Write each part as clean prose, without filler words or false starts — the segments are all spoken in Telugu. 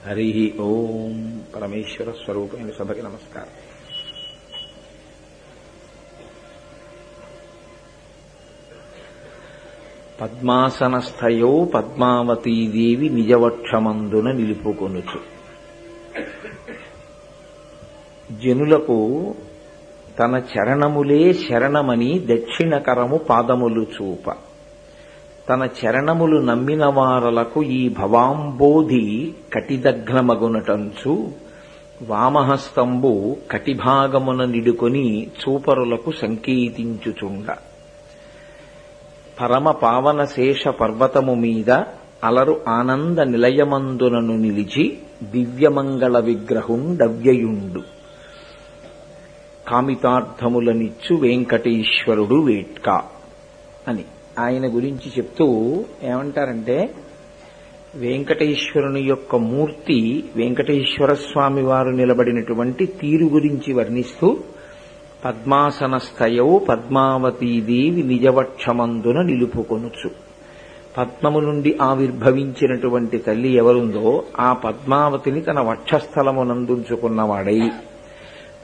హరి ఓం. పరమేశ్వర స్వరూపమైన సభకి నమస్కారం. పద్మాసనస్థయో పద్మావతీదేవి నిజవక్షమందున నిలుపుకొనుచు. జనులకు తన చరణములే శరణమని దక్షిణకరము పాదములు చూప, తన చరణములు నమ్మిన వారలకు ఈ భవాంబోధి కటిదగ్నమగునటంచు, వామహస్తంబు కటిభాగమున నిడుకొని చూపరులకు సంకేతించుచుండ. పరమ పావన శేష పర్వతము మీద అలరు ఆనంద నిలయమందునను నిలిచి దివ్యమంగళ విగ్రహుండవ్యయుండు. కామితార్థములనిచ్చు వెంకటేశ్వరుడు వేట్కా అని ఆయన గురించి చెప్తూ ఏమంటారంటే, వెంకటేశ్వరుని యొక్క మూర్తి, వెంకటేశ్వర స్వామి వారు నిలబడినటువంటి తీరు గురించి వర్ణిస్తూ, పద్మాసనస్థయౌ పద్మావతీదేవి నిజవక్షమందున నిలుపుకొనుచు. పద్మము నుండి ఆవిర్భవించినటువంటి తల్లి ఎవరుందో ఆ పద్మావతిని తన వక్షస్థలమునందుంచుకున్నవాడై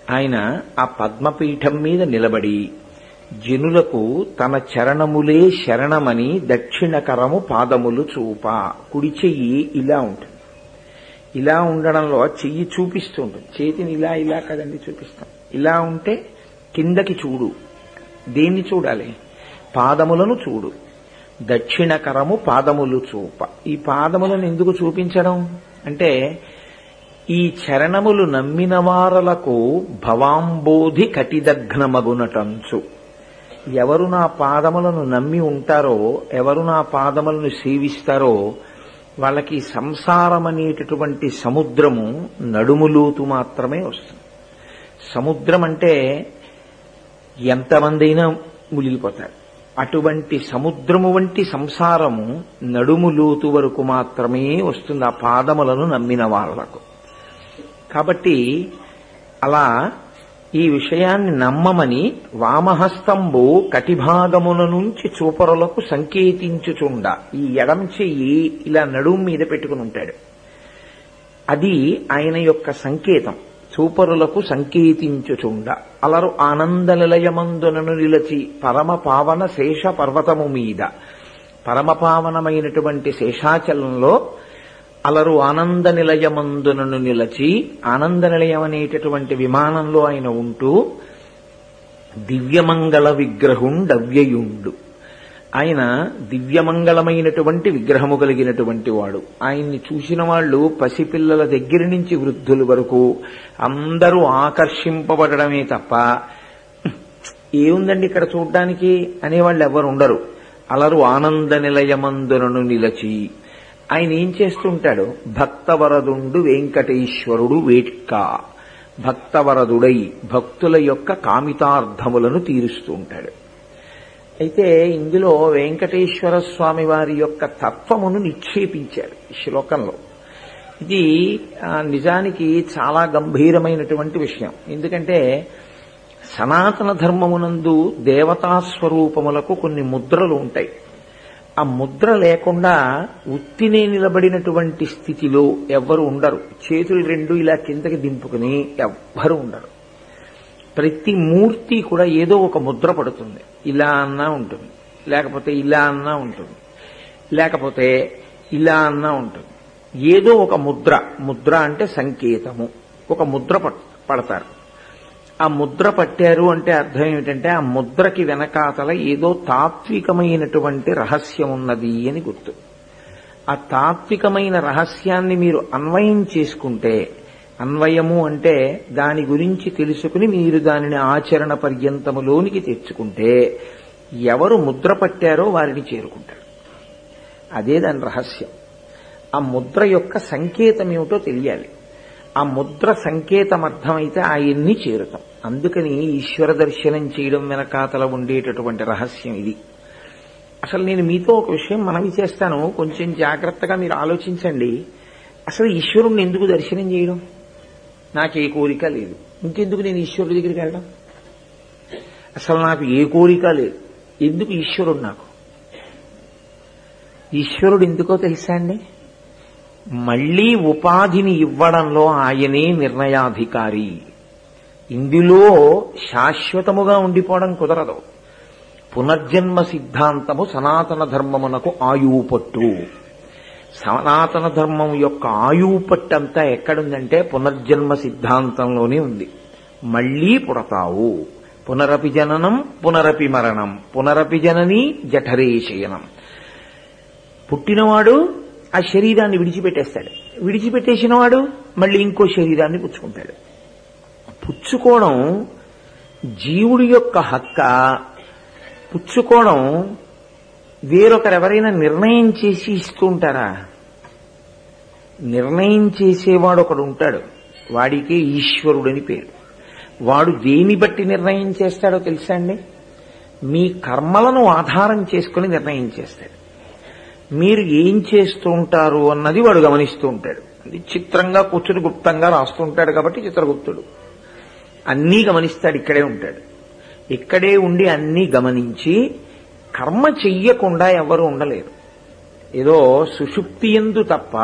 ఆయన ఆ పద్మపీఠం మీద నిలబడి జనులకు తన చరణములే శరణమని దక్షిణకరము పాదములు చూప. కుడి చెయ్యి ఇలా ఉంటుంది. ఇలా ఉండడంలో చెయ్యి చూపిస్తూ ఉంటుంది. చేతిని ఇలా ఇలా కదండి చూపిస్తాం. ఇలా ఉంటే కిందకి చూడు. దేన్ని చూడాలి? పాదములను చూడు. దక్షిణకరము పాదములు చూప. ఈ పాదములను ఎందుకు చూపించడం అంటే, ఈ చరణములు నమ్మిన వారలకు భవాంబోధి కటిదగ్నమగునటంచు. ఎవరు నా పాదములను నమ్మి ఉంటారో, ఎవరు నా పాదములను సేవిస్తారో వాళ్ళకి సంసారం అనేటటువంటి సముద్రము నడుములోతు మాత్రమే వస్తుంది. సముద్రం అంటే ఎంతమంది అయినా మునిగిపోతారు. అటువంటి సముద్రము వంటి సంసారము నడుములోతు వరకు మాత్రమే వస్తుంది ఆ పాదములను నమ్మిన వాళ్లకు. కాబట్టి అలా ఈ విషయాన్ని నమ్మమని వామహస్తంబు కటిభాగముల నుంచి చూపరులకు సంకేతించుచుండ. ఈ ఎడమ చెయ్యి ఇలా నడుము మీద పెట్టుకుని ఉంటాడు. అది ఆయన యొక్క సంకేతం. చూపరులకు సంకేతించుచుండ. అలరు ఆనంద నిలయమందునను నిలచి పరమ పావన శేష పర్వతము మీద, పరమపావనమైనటువంటి శేషాచలంలో అలరు ఆనంద నిలయమందునను నిలచి, ఆనంద నిలయం అనేటటువంటి విమానంలో ఆయన ఉంటూ దివ్యమంగళ విగ్రహుండవ్యయుండు. ఆయన దివ్యమంగళమైనటువంటి విగ్రహము కలిగినటువంటి వాడు. ఆయన్ని చూసిన వాళ్ళు పసిపిల్లల దగ్గర నుంచి వృద్ధుల వరకు అందరూ ఆకర్షింపబడమే తప్ప ఏముందండి ఇక్కడ చూడ్డానికి అనేవాళ్ళు ఎవరు ఉండరు. అలరు ఆనంద నిలయమందునను నిలచి ఆయన ఏం చేస్తుంటాడు? భక్తవరదుండు వెంకటేశ్వరుడు వేట్కా. భక్తవరదుడై భక్తుల యొక్క కామితార్థములను తీరుస్తూ ఉంటాడు. అయితే ఇందులో వెంకటేశ్వర స్వామి వారి యొక్క తత్వమును నిక్షేపించారు ఈ శ్లోకంలో. ఇది నిజానికి చాలా గంభీరమైనటువంటి విషయం. ఎందుకంటే సనాతన ధర్మమునందు దేవతాస్వరూపములకు కొన్ని ముద్రలు ఉంటాయి. ఆ ముద్ర లేకుండా ఉత్తినే నిలబడినటువంటి స్థితిలో ఎవ్వరు ఉండరు. చేతులు రెండు ఇలా కిందకి దింపుకుని ఎవ్వరు ఉండరు. ప్రతి మూర్తి కూడా ఏదో ఒక ముద్ర పడుతుంది. ఇలా అన్నా ఉంటుంది, లేకపోతే ఇలా అన్నా ఉంటుంది, లేకపోతే ఇలా అన్నా ఉంటుంది. ఏదో ఒక ముద్ర. ముద్ర అంటే సంకేతము. ఒక ముద్ర పడతారు. ఆ ముద్ర పట్టారు అంటే అర్థం ఏమిటంటే ఆ ముద్రకి వెనకాతల ఏదో తాత్వికమైనటువంటి రహస్యం ఉన్నది అని గుర్తు. ఆ తాత్వికమైన రహస్యాన్ని మీరు అన్వయం చేసుకుంటే, అన్వయము అంటే దాని గురించి తెలుసుకుని మీరు దానిని ఆచరణ పర్యంతములోనికి తెచ్చుకుంటే ఎవరు ముద్ర పట్టారో వారిని చేరుకుంటారు. అదే దాని రహస్యం. ఆ ముద్ర యొక్క సంకేతం ఏమిటో తెలియాలి. ఆ ముద్ర సంకేతం అర్థమైతే ఆయన్ని చేరుతాం. అందుకని ఈశ్వర దర్శనం చేయడం వెనకాతల ఉండేటటువంటి రహస్యం ఇది. అసలు నేను మీతో ఒక విషయం మనవి చేస్తాను, కొంచెం జాగ్రత్తగా మీరు ఆలోచించండి. అసలు ఈశ్వరుణ్ణి ఎందుకు దర్శనం చేయడం? నాకే కోరిక లేదు, ఇంకెందుకు నేను ఈశ్వరుడి దగ్గరికి వెళ్ళడం? అసలు నాకు ఏ కోరిక లేదు, ఎందుకు ఈశ్వరుడు నాకు? ఈశ్వరుడు ఎందుకో తెలుసా అండి? మళ్లీ ఉపాధిని ఇవ్వడంలో ఆయనే నిర్ణయాధికారి. ఇందులో శాశ్వతముగా ఉండిపోవడం కుదరదు. పునర్జన్మ సిద్ధాంతము సనాతన ధర్మమునకు ఆయువు పట్టు. సనాతన ధర్మం యొక్క ఆయువు పట్టంతా ఎక్కడుందంటే పునర్జన్మ సిద్ధాంతంలోనే ఉంది. మళ్లీ పుడతావు. పునరపి జననం పునరపి మరణం పునరపి జనని జఠరే శయనం. పుట్టినవాడు ఆ శరీరాన్ని విడిచిపెట్టేస్తాడు. విడిచిపెట్టేసిన వాడు మళ్ళీ ఇంకో శరీరాన్ని పుచ్చుకుంటాడు. పుచ్చుకోవడం జీవుడి యొక్క హక్క. పుచ్చుకోవడం వేరొకరెవరైనా నిర్ణయం చేసి ఇస్తూ ఉంటారా? నిర్ణయం చేసేవాడు ఒకడు ఉంటాడు. వాడికే ఈశ్వరుడని పేరు. వాడు దేని బట్టి నిర్ణయం చేస్తాడో తెలుసా అండి? మీ కర్మలను ఆధారం చేసుకుని నిర్ణయం చేస్తాడు. మీరు ఏం చేస్తూ ఉంటారు అన్నది వాడు గమనిస్తూ ఉంటాడు. అది చిత్రంగా కూర్చుని గుప్తంగా రాస్తూ ఉంటాడు కాబట్టి చిత్రగుప్తుడు. అన్నీ గమనిస్తాడు. ఇక్కడే ఉంటాడు. ఇక్కడే ఉండి అన్నీ గమనించి కర్మ చెయ్యకుండా ఎవరు ఉండలేరు. ఏదో సుషుప్తి యందు తప్ప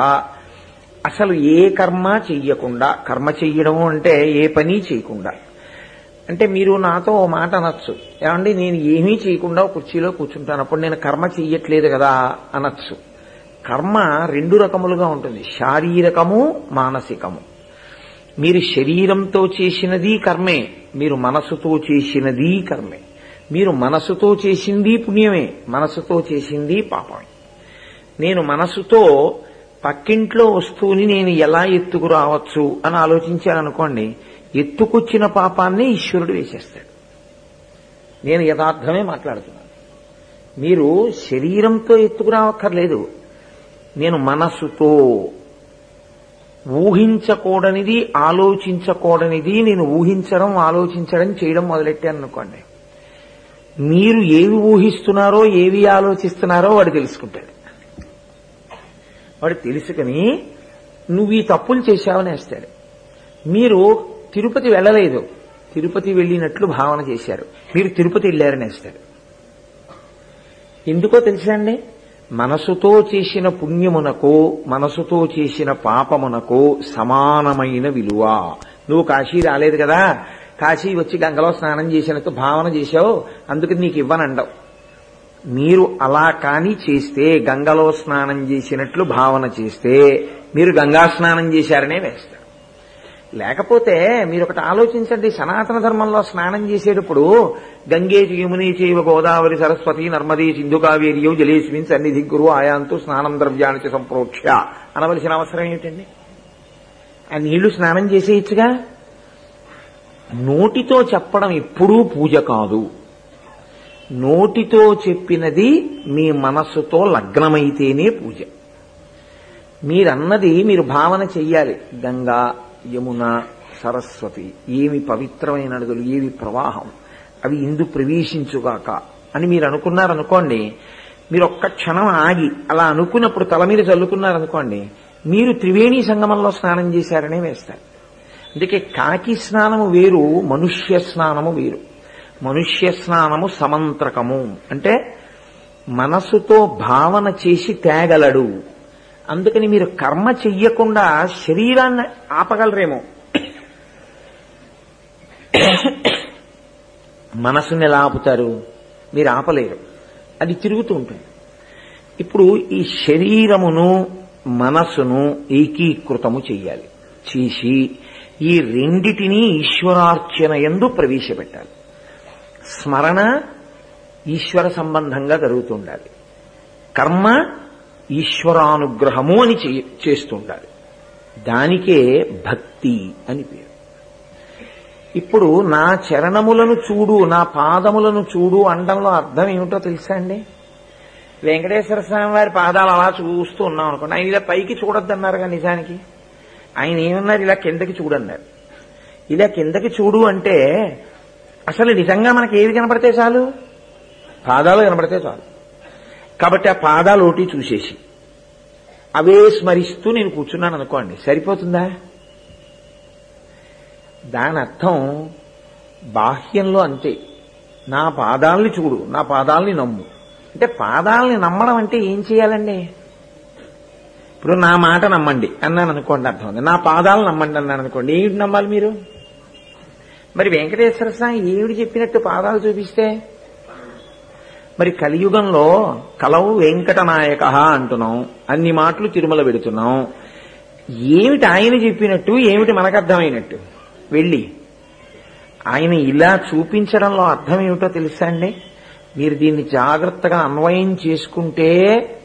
అసలు ఏ కర్మ చెయ్యకుండా, కర్మ చెయ్యడం అంటే ఏ పని చేయకుండా. అంటే మీరు నాతో ఓ మాట అనొచ్చు, ఏమండి నేను ఏమీ చేయకుండా కుర్చీలో కూర్చుంటాను, అప్పుడు నేను కర్మ చెయ్యట్లేదు కదా అనొచ్చు. కర్మ రెండు రకములుగా ఉంటుంది, శారీరకము మానసికము. మీరు శరీరంతో చేసినది కర్మే, మీరు మనసుతో చేసినది కర్మే. మీరు మనసుతో చేసింది పుణ్యమే, మనసుతో చేసింది పాపమే. నేను మనసుతో పక్కింట్లో వస్తువుని నేను ఎలా ఎత్తుకురావచ్చు అని ఆలోచించాననుకోండి, ఎత్తుకొచ్చిన పాపాన్ని ఈశ్వరుడు వేసేస్తాడు. నేను యథార్థమే మాట్లాడుతున్నాను. మీరు శరీరంతో ఎత్తుకురావక్కర్లేదు. నేను మనసుతో ఊహించకూడనిది, ఆలోచించకూడనిది నేను ఊహించడం, ఆలోచించడం, చేయడం మొదలెట్టాను అనుకోండి, మీరు ఏవి ఊహిస్తున్నారో ఏవి ఆలోచిస్తున్నారో వాడు తెలుసుకుంటాడు. వాడు తెలుసుకుని నువ్వు ఈ తప్పులు చేశావని వేస్తాడు. మీరు తిరుపతి వెళ్ళలేదు, తిరుపతి వెళ్ళినట్లు భావన చేశారు, మీరు తిరుపతి వెళ్ళారని వేస్తాడు. ఎందుకో తెలుసా అండి? మనసుతో చేసిన పుణ్యమునకు మనసుతో చేసిన పాపమునకు సమానమైన విలువ. నువ్వు కాశీ రాలేదు కదా, కాశీ వచ్చి గంగలో స్నానం చేసినట్టు భావన చేశావు, అందుకు నీకు ఇవ్వనండవు. మీరు అలా కాని చేస్తే, గంగలో స్నానం చేసినట్లు భావన చేస్తే మీరు గంగా స్నానం చేశారనే వేస్తారు. లేకపోతే మీరు ఒకటి ఆలోచించండి, సనాతన ధర్మంలో స్నానం చేసేటప్పుడు గంగే యమునే చైవ గోదావరి సరస్వతి నర్మదే సింధు కావేరియో జలేస్మిన్ సన్నిధి గురు ఆయాంతు స్నానం ద్రవ్యానికి సంప్రోక్ష్య అనవలసిన అవసరం ఏమిటండి? ఆ నీళ్లు స్నానం చేసేయచ్చుగా. నోటితో చెప్పడం ఎప్పుడూ పూజ కాదు. నోటితో చెప్పినది మీ మనస్సుతో లగ్నమైతేనే పూజ. మీరన్నది మీరు భావన చెయ్యాలి. గంగా, యమున, సరస్వతి ఏమి పవిత్రమైన నదులు, ఏవి ప్రవాహం, అవి ఇందు ప్రవేశించుగాక అని మీరు అనుకున్నారనుకోండి, మీరు ఒక్క క్షణం ఆగి అలా అనుకున్నప్పుడు తల మీద చల్లుకున్నారనుకోండి, మీరు త్రివేణి సంగమంలో స్నానం చేశారనే వేస్తారు. అందుకే కాకి స్నానము వేరు, మనుష్య స్నానము వేరు. మనుష్య స్నానము సమంత్రకము, అంటే మనసుతో భావన చేసి తేగలడు. అందుకని మీరు కర్మ చెయ్యకుండా శరీరాన్ని ఆపగలరేమో, మనసుని ఎలా ఆపుతారు? మీరు ఆపలేరు, అది తిరుగుతూ ఉంటుంది. ఇప్పుడు ఈ శరీరమును మనసును ఏకీకృతము చెయ్యాలి. చేసి ఈ రెండిటినీ ఈశ్వరార్చన యందు ప్రవేశపెట్టాలి. స్మరణ ఈశ్వర సంబంధంగా జరుగుతుండాలి, కర్మ ఈశ్వరానుగ్రహము అని చేస్తుండాలి. దానికే భక్తి అని పేరు. ఇప్పుడు నా చరణములను చూడు, నా పాదములను చూడు అండంలో అర్థం ఏమిటో తెలుసా అండి? వెంకటేశ్వర స్వామి వారి పాదాలు అలా చూస్తూ ఉన్నాం అనుకోండి, ఆయన ఇలా పైకి చూడొద్దన్నారుగా. నిజానికి ఆయన ఏమన్నారు? ఇలా కిందకి చూడన్నారు. ఇలా కిందకి చూడు అంటే అసలు నిజంగా మనకి ఏది కనపడితే చాలు? పాదాలు కనపడితే చాలు. కాబట్టి ఆ పాదాలు ఒకటి చూసేసి అవే స్మరిస్తూ నేను కూర్చున్నాను అనుకోండి, సరిపోతుందా? దాని అర్థం బాహ్యంలో అంతే. నా పాదాలని చూడు, నా పాదాలని నమ్ము అంటే పాదాలని నమ్మడం అంటే ఏం చేయాలండి? ఇప్పుడు నా మాట నమ్మండి అన్నాను అనుకోండి, అర్థం ఉంది. నా పాదాలు నమ్మండి అన్నాను అనుకోండి, ఏమిటి నమ్మాలి మీరు? మరి వెంకటేశ్వర స్వామి ఏమిటి చెప్పినట్టు పాదాలు చూపిస్తే? మరి కలియుగంలో కలవు వెంకటనాయక అంటున్నాం, అన్ని మాటలు తిరుమల పెడుతున్నాం. ఏమిటి ఆయన చెప్పినట్టు, ఏమిటి మనకు అర్థమైనట్టు? వెళ్ళి ఆయన ఇలా చూపించడంలో అర్థం ఏమిటో తెలుసా అండి? మీరు దీన్ని జాగ్రత్తగా అన్వయం చేసుకుంటే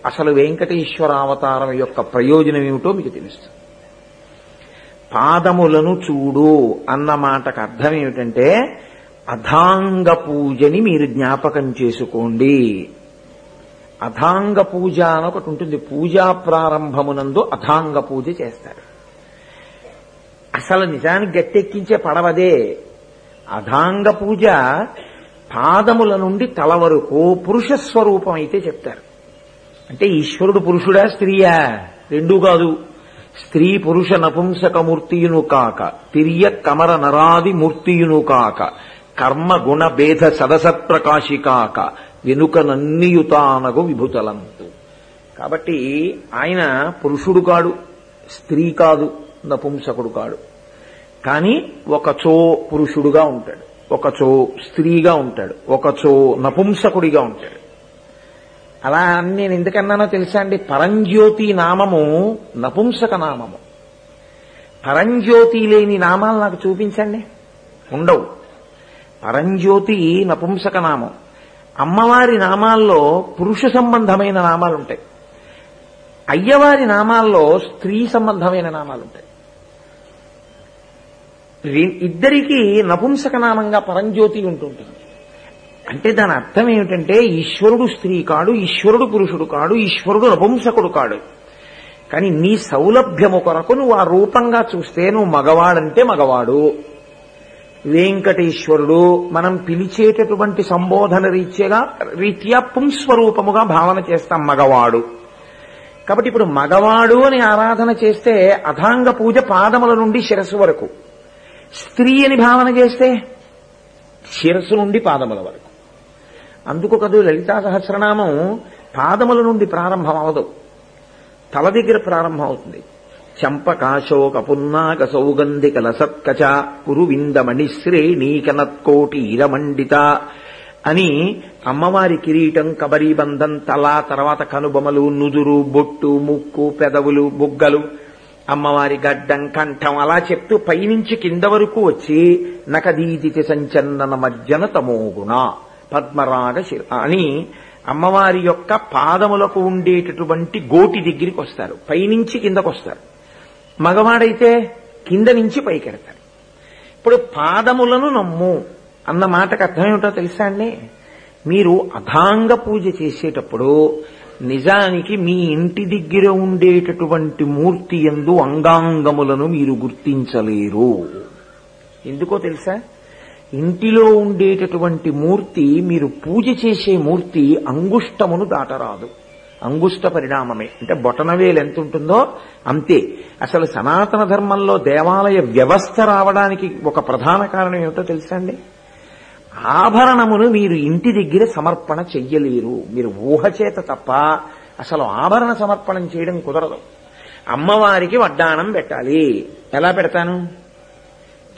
అసలు వెంకటేశ్వర అవతారం యొక్క ప్రయోజనం ఏమిటో మీకు తెలుస్తుంది. పాదములను చూడు అన్న మాటకు అర్థం ఏమిటంటే అథాంగ పూజని మీరు జ్ఞాపకం చేసుకోండి. అథాంగ పూజ అని ఒకటి ఉంటుంది. పూజా ప్రారంభమునందు అథాంగ పూజ చేస్తారు. అసలు నిజానికి గట్టెక్కించే పడవదే. అథాంగ పూజ పాదముల నుండి తల వరకు పురుష స్వరూపం అయితే చెప్తారు. అంటే ఈశ్వరుడు పురుషుడా స్త్రీయా? రెండూ కాదు. స్త్రీ పురుష నపుంసక మూర్తియును కాక, తిర్య కమర నరాది మూర్తియును కాక, కర్మ గుణ భేద సదసత్ప్రకాశి కాక, వెనుక నన్నియుతానగు విభుతలంతు. కాబట్టి ఆయన పురుషుడు కాడు, స్త్రీ కాదు, నపుంసకుడు కాడు. కానీ ఒకచో పురుషుడుగా ఉంటాడు, ఒకచో స్త్రీగా ఉంటాడు, ఒకచో నపుంసకుడిగా ఉంటాడు. అలా నేను ఎందుకన్నానో తెలుసా అండి? పరంజ్యోతి నామము నపుంసక నామము. పరంజ్యోతి లేని నామాలు నాకు చూపించండి, ఉండవు. పరంజ్యోతి నపుంసక నామం. అమ్మవారి నామాల్లో పురుష సంబంధమైన నామాలుంటాయి, అయ్యవారి నామాల్లో స్త్రీ సంబంధమైన నామాలుంటాయి. ఇద్దరికీ నపుంసక నామంగా పరంజ్యోతి ఉంటుంటుంది. అంటే దాని అర్థం ఏమిటంటే ఈశ్వరుడు స్త్రీ కాడు, ఈశ్వరుడు పురుషుడు కాడు, ఈశ్వరుడు నపుంసకుడు కాడు. కానీ నీ సౌలభ్యము కొరకు నువ్వు ఆ రూపంగా చూస్తే నువ్వు మగవాడంటే మగవాడు. వెంకటేశ్వరుడు మనం పిలిచేటటువంటి సంబోధన రీత్యా పుంస్వరూపముగా భావన చేస్తాం, మగవాడు. కాబట్టి ఇప్పుడు మగవాడు అని ఆరాధన చేస్తే అథాంగ పూజ పాదముల నుండి శిరస్సు వరకు. స్త్రీ అని భావన చేస్తే శిరస్సు నుండి పాదముల వరకు. అందుకు కదూ లలితా సహస్రనామం పాదముల నుండి ప్రారంభం అవదు, తల దగ్గర ప్రారంభం అవుతుంది. చంపకాశోక పున్నాక సౌగంధిక లసత్కచ కురువిందమణి శ్రేణీకనత్కోటి ఇరమండిత అని అమ్మవారి కిరీటం, కబరీబంధం, తల, తర్వాత కనుబొమలు, నుదురు, బొట్టు, ముక్కు, పెదవులు, బుగ్గలు, అమ్మవారి గడ్డం, కంఠం, అలా చెప్తూ పైనుంచి కింద వరకు వచ్చి నకదీదితి సంచన్నన మజ్జన తమోగుణ పద్మరాగ అని అమ్మవారి యొక్క పాదములకు ఉండేటటువంటి గోటి దగ్గరికి వస్తారు, పైనుంచి కిందకు వస్తారు. మగవాడైతే కింద నుంచి పైకెడతారు. ఇప్పుడు పాదములను నమ్ము అన్న మాటకు అర్థమేమిటో తెలుసా అండి? మీరు అథాంగ పూజ చేసేటప్పుడు నిజానికి మీ ఇంటి దగ్గర ఉండేటటువంటి మూర్తి యందు అంగాంగములను మీరు గుర్తించలేరు. ఎందుకో తెలుసా? ఇంటిలో ఉండేటటువంటి మూర్తి, మీరు పూజ చేసే మూర్తి అంగుష్టమును దాటరాదు. అంగుష్ట పరిణామమే, అంటే బొటనవేలు ఎంత ఉంటుందో అంతే. అసలు సనాతన ధర్మంలో దేవాలయ వ్యవస్థ రావడానికి ఒక ప్రధాన కారణం ఏమిటో తెలుసా అండి? ఆభరణమును మీరు ఇంటి దగ్గర సమర్పణ చెయ్యలేరు. మీరు ఊహ చేత తప్ప అసలు ఆభరణ సమర్పణం చేయడం కుదరదు. అమ్మవారికి వడ్డాణం పెట్టాలి. ఎలా పెడతాను?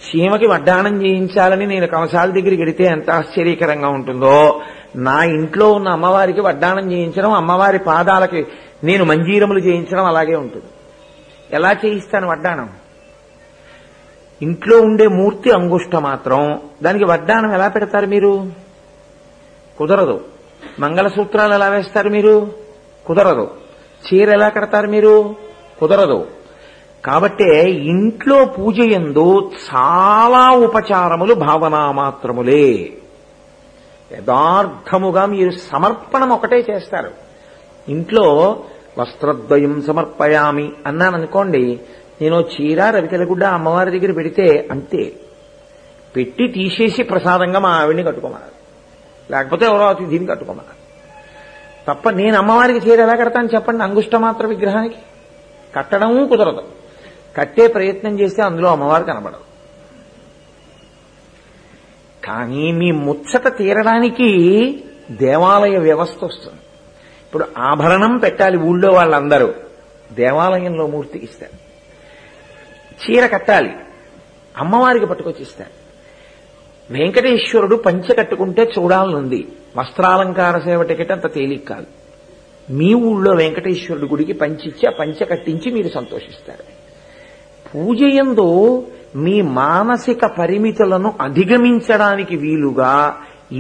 చీమకి వడ్డాణం చేయించాలని నేను కమసాల దగ్గరికి వెడితే ఎంత ఆశ్చర్యకరంగా ఉంటుందో, నా ఇంట్లో ఉన్న అమ్మవారికి వడ్డాణం చేయించడం, అమ్మవారి పాదాలకి నేను మంజీరములు చేయించడం అలాగే ఉంటుంది. ఎలా చేయిస్తాను వడ్డాణం? ఇంట్లో ఉండే మూర్తి అంగుష్ట మాత్రం, దానికి వడ్డాణం ఎలా పెడతారు మీరు? కుదరదు. మంగళసూత్రాలు ఎలా వేస్తారు మీరు? కుదరదు. చీర ఎలా కడతారు మీరు? కుదరదు. కాబట్టే ఇంట్లో పూజ యందు చాలా ఉపచారములు భావనా మాత్రములే. యథార్థముగా మీరు సమర్పణం ఒకటే చేస్తారు. ఇంట్లో వస్త్రద్వయం సమర్పయామి అన్నాననుకోండి, నేను చీర రవికెలగుడ్డ అమ్మవారి దగ్గర పెడితే అంతే. పెట్టి తీసేసి ప్రసాదంగా మా ఆవిడ్ని కట్టుకోమన్నారు, లేకపోతే ఎవరో దీన్ని కట్టుకోమన్నారు తప్ప నేను అమ్మవారికి చీర ఎలా కడతాను చెప్పండి? అంగుష్టమాత్ర విగ్రహానికి కట్టడము కుదరదు. కట్టే ప్రయత్నం చేస్తే అందులో అమ్మవారు కనబడదు. కానీ మీ ముచ్చట తీరడానికి దేవాలయ వ్యవస్థ వస్తుంది. ఇప్పుడు ఆభరణం పెట్టాలి ఊళ్ళో వాళ్ళందరూ. దేవాలయంలో మూర్తికి ఇస్తారు. చీర కట్టాలి, అమ్మవారికి పట్టుకొచ్చి ఇస్తారు. వెంకటేశ్వరుడు పంచె కట్టుకుంటే చూడాలనుంది, వస్త్రాలంకార సేవ టికెట్ అంత తేలిక కాదు. మీ ఊళ్ళో వెంకటేశ్వరుడు గుడికి పంచిచ్చి ఆ పంచె కట్టించి మీరు సంతోషిస్తారు. పూజయందు మీ మానసిక పరిమితులను అధిగమించడానికి వీలుగా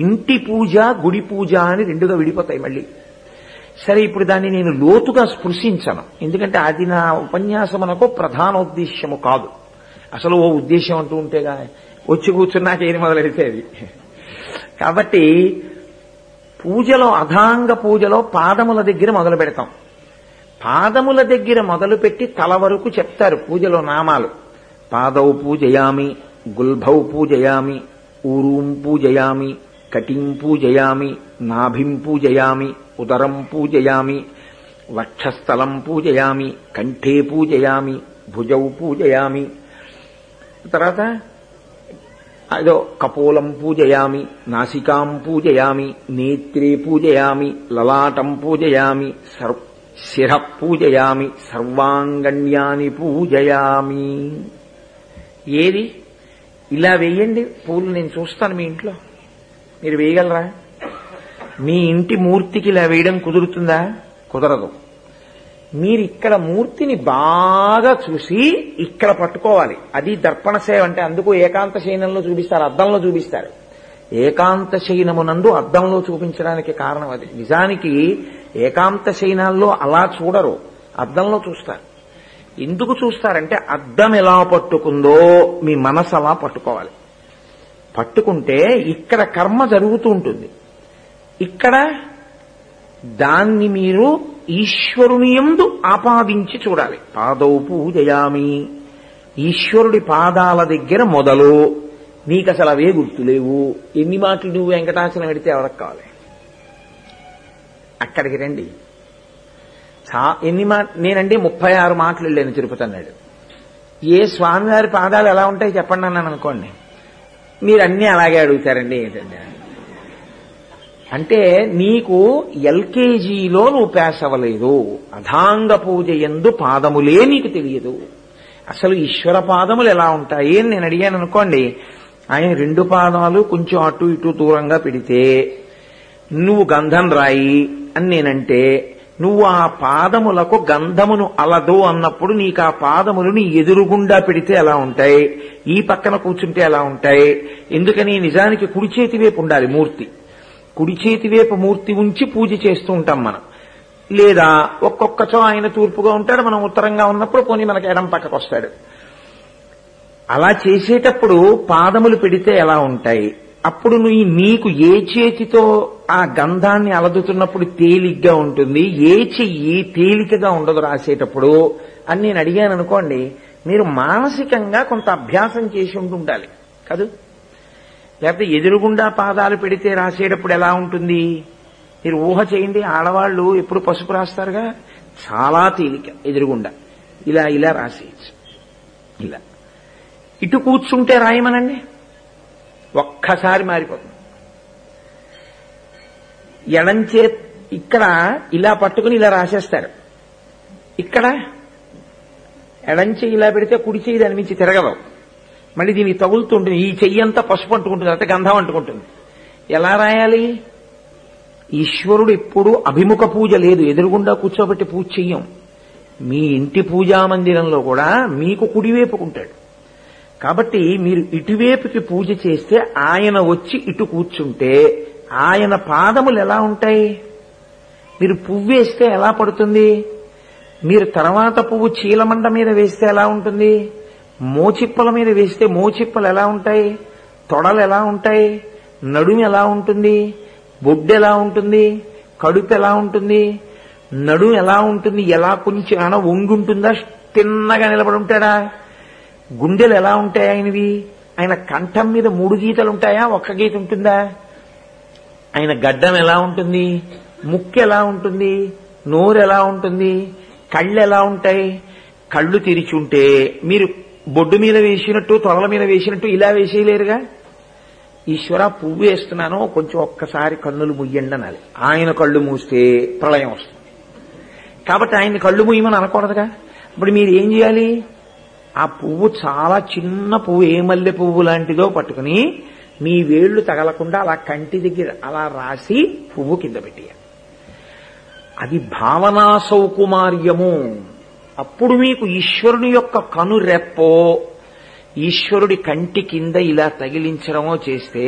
ఇంటి పూజ, గుడి పూజ అని రెండుగా విడిపోతాయి మళ్ళీ. సరే, ఇప్పుడు దాన్ని నేను లోతుగా స్పృశించను, ఎందుకంటే అది నా ఉపన్యాసమునకు ప్రధానోద్దేశ్యము కాదు. అసలు ఓ ఉద్దేశం అంటూ ఉంటేగా వచ్చి కూర్చున్నాక ఏది మొదలెడితే అది. కాబట్టి పూజలో, అధాంగ పూజలో పాదముల దగ్గర మొదలు పెడతాం. పాదముల దగ్గర మొదలుపెట్టి తల వరకు చెప్తారు పూజలో నామాలు. పాదౌ పూజయామి, గుల్భౌ పూజయామి, ఊరూం పూజయామి, కటిం పూజయామి, నాభిం పూజయామి, ఉదరం పూజయామి, వక్షస్థలం పూజయామి, కంఠే పూజయామి, భుజౌ పూజయామి, తర్వాత అదో కపోలం పూజయామి, నాసికాం పూజయామి, నేత్రే పూజయామి, లలాటం పూజయామి, శిర పూజయామి, సర్వాంగణ్యాని పూజయామి. ఏది ఇలా వేయండి పూలు, నేను చూస్తాను మీ ఇంట్లో. మీరు వేయగలరా? మీ ఇంటి మూర్తికి ఇలా వేయడం కుదురుతుందా? కుదరదు. మీరు ఇక్కడ మూర్తిని బాగా చూసి ఇక్కడ పట్టుకోవాలి. అది దర్పణ సేవ అంటే. అందుకు ఏకాంత శయనంలో చూపిస్తారు, అద్దంలో చూపిస్తారు. ఏకాంత శయనమునందు అద్దంలో చూపించడానికి కారణం అది. నిజానికి ఏకాంత శయనాల్లో అలా చూడరు, అద్దంలో చూస్తారు. ఎందుకు చూస్తారంటే అద్దం ఎలా పట్టుకుందో మీ మనసు అలా పట్టుకోవాలి. పట్టుకుంటే ఇక్కడ కర్మ జరుగుతూ ఉంటుంది, ఇక్కడ దాన్ని మీరు ఈశ్వరుని యందు ఆపాదించి చూడాలి. పాదౌ పూజయామి, ఈశ్వరుడి పాదాల దగ్గర మొదలు. నీకు అసలు అవే గుర్తులేవు. ఎన్ని మాటలు నువ్వు వెంకటాచలం పెడితే ఎవరికి కావాలి? అక్కడికి రండి. నేనండి 36 మాటలు వెళ్ళాను తిరుపతి అన్నాడు. ఏ స్వామివారి పాదాలు ఎలా ఉంటాయి చెప్పండి అన్నాను అనుకోండి, మీరు అన్నీ అలాగే అడుగుతారండి. ఏంటండి అంటే నీకు ఎల్కేజీలో నువ్వు పాస్ అవ్వలేదు. అధాంగ పూజ యందు పాదములే నీకు తెలియదు. అసలు ఈశ్వర పాదములు ఎలా ఉంటాయి అని నేను అడిగాను అనుకోండి, ఆయన 2 పాదాలు కొంచెం అటు ఇటు దూరంగా పెడితే నువ్వు గంధం రాయి అని నేనంటే, నువ్వు ఆ పాదములకు గంధమును అలదు అన్నప్పుడు నీకు ఆ పాదములు నీ ఎదురుగుండా పెడితే ఎలా ఉంటాయి, ఈ పక్కన కూర్చుంటే ఎలా ఉంటాయి? ఎందుకని నిజానికి కుడి చేతి వైపు ఉండాలి మూర్తి. కుడి చేతి వైపు మూర్తి ఉంచి పూజ చేస్తూ ఉంటాం మనం. లేదా ఒక్కొక్కచో ఆయన తూర్పుగా ఉంటాడు, మనం ఉత్తరంగా ఉన్నప్పుడు పోనీ మనకి ఎడం పక్కకు వస్తాడు. అలా చేసేటప్పుడు పాదములు పెడితే ఎలా ఉంటాయి? అప్పుడు నీకు ఏ చేతితో ఆ గంధాన్ని అలదుతున్నప్పుడు తేలిగ్గా ఉంటుంది, ఏ చెయ్యి తేలికగా ఉండదు రాసేటప్పుడు అని నేను అడిగాను అనుకోండి, మీరు మానసికంగా కొంత అభ్యాసం చేసి ఉండాలి కాదు? లేకపోతే ఎదురుగుండా పాదాలు పెడితే రాసేటప్పుడు ఎలా ఉంటుంది మీరు ఊహ చేయండి. ఆడవాళ్లు ఎప్పుడు పసుపు రాస్తారుగా, చాలా తేలిక ఎదురుగుండా ఇలా ఇలా రాసేయచ్చు. ఇలా ఇటు కూర్చుంటే రాయమనండి, ఒక్కసారి మారిపోతుంది. ఎడంచే ఇక్కడ ఇలా పట్టుకుని ఇలా రాసేస్తారు, ఇక్కడ ఎడంచే ఇలా పెడితే కుడి చేయి దాని మించి తిరగదు. మళ్ళీ దీనికి తగులుతుంటుంది, ఈ చెయ్యంతా పసుపు అంటుకుంటుంది, అంటే గంధం అంటుకుంటుంది. ఎలా రాయాలి? ఈశ్వరుడు ఎప్పుడు అభిముఖ పూజ లేదు, ఎదురుగుండా కూర్చోబెట్టి పూజ చెయ్యం. మీ ఇంటి పూజా మందిరంలో కూడా మీకు కుడివైపుకుంటాడు. కాబట్టి మీరు ఇటువైపుకి పూజ చేస్తే ఆయన వచ్చి ఇటు కూర్చుంటే ఆయన పాదములు ఎలా ఉంటాయి? మీరు పువ్వు వేస్తే ఎలా పడుతుంది? మీరు తర్వాత పువ్వు చీలమండ మీద వేస్తే ఎలా ఉంటుంది? మోచిప్పల మీద వేస్తే మోచిప్పలు ఎలా ఉంటాయి? తొడలు ఎలా ఉంటాయి? నడుము ఎలా ఉంటుంది? బొడ్డు ఎలా ఉంటుంది? కడుపు ఎలా ఉంటుంది? నడుము ఎలా ఉంటుంది? ఎలా కొంచెం ఏమైనా వంగి ఉంటుందా? తిన్నగా నిలబడి ఉంటాడా? గుండెలు ఎలా ఉంటాయి ఆయనవి? ఆయన కంఠం మీద 3 గీతలు ఉంటాయా, 1 గీత ఉంటుందా? ఆయన గడ్డం ఎలా ఉంటుంది? ముక్కు ఎలా ఉంటుంది? నోరు ఎలా ఉంటుంది? కళ్ళు ఎలా ఉంటాయి? కళ్ళు తెరిచుంటే మీరు బొడ్డు మీద వేసినట్టు తొడల మీద వేసినట్టు ఇలా వేసేయలేరుగా. ఈశ్వర పువ్వు వేస్తున్నాను, కొంచెం ఒక్కసారి కన్నులు ముయ్యండి అనాలి. ఆయన కళ్ళు మూస్తే ప్రళయం వస్తుంది. కాబట్టి ఆయన్ని కళ్ళు మూయమని అనకూడదుగా. ఇప్పుడు మీరు ఏం చేయాలి? ఆ పువ్వు చాలా చిన్న పువ్వు, ఏ మల్లె పువ్వు లాంటిదో పట్టుకుని మీ వేళ్లు తగలకుండా అలా కంటి దగ్గర అలా రాసి పువ్వు కింద పెట్టేయాలి. అది భావనా సౌకుమార్యము. అప్పుడు మీకు ఈశ్వరుని యొక్క కనురెప్పో ఈశ్వరుడి కంటి కింద ఇలా తగిలించడమో చేస్తే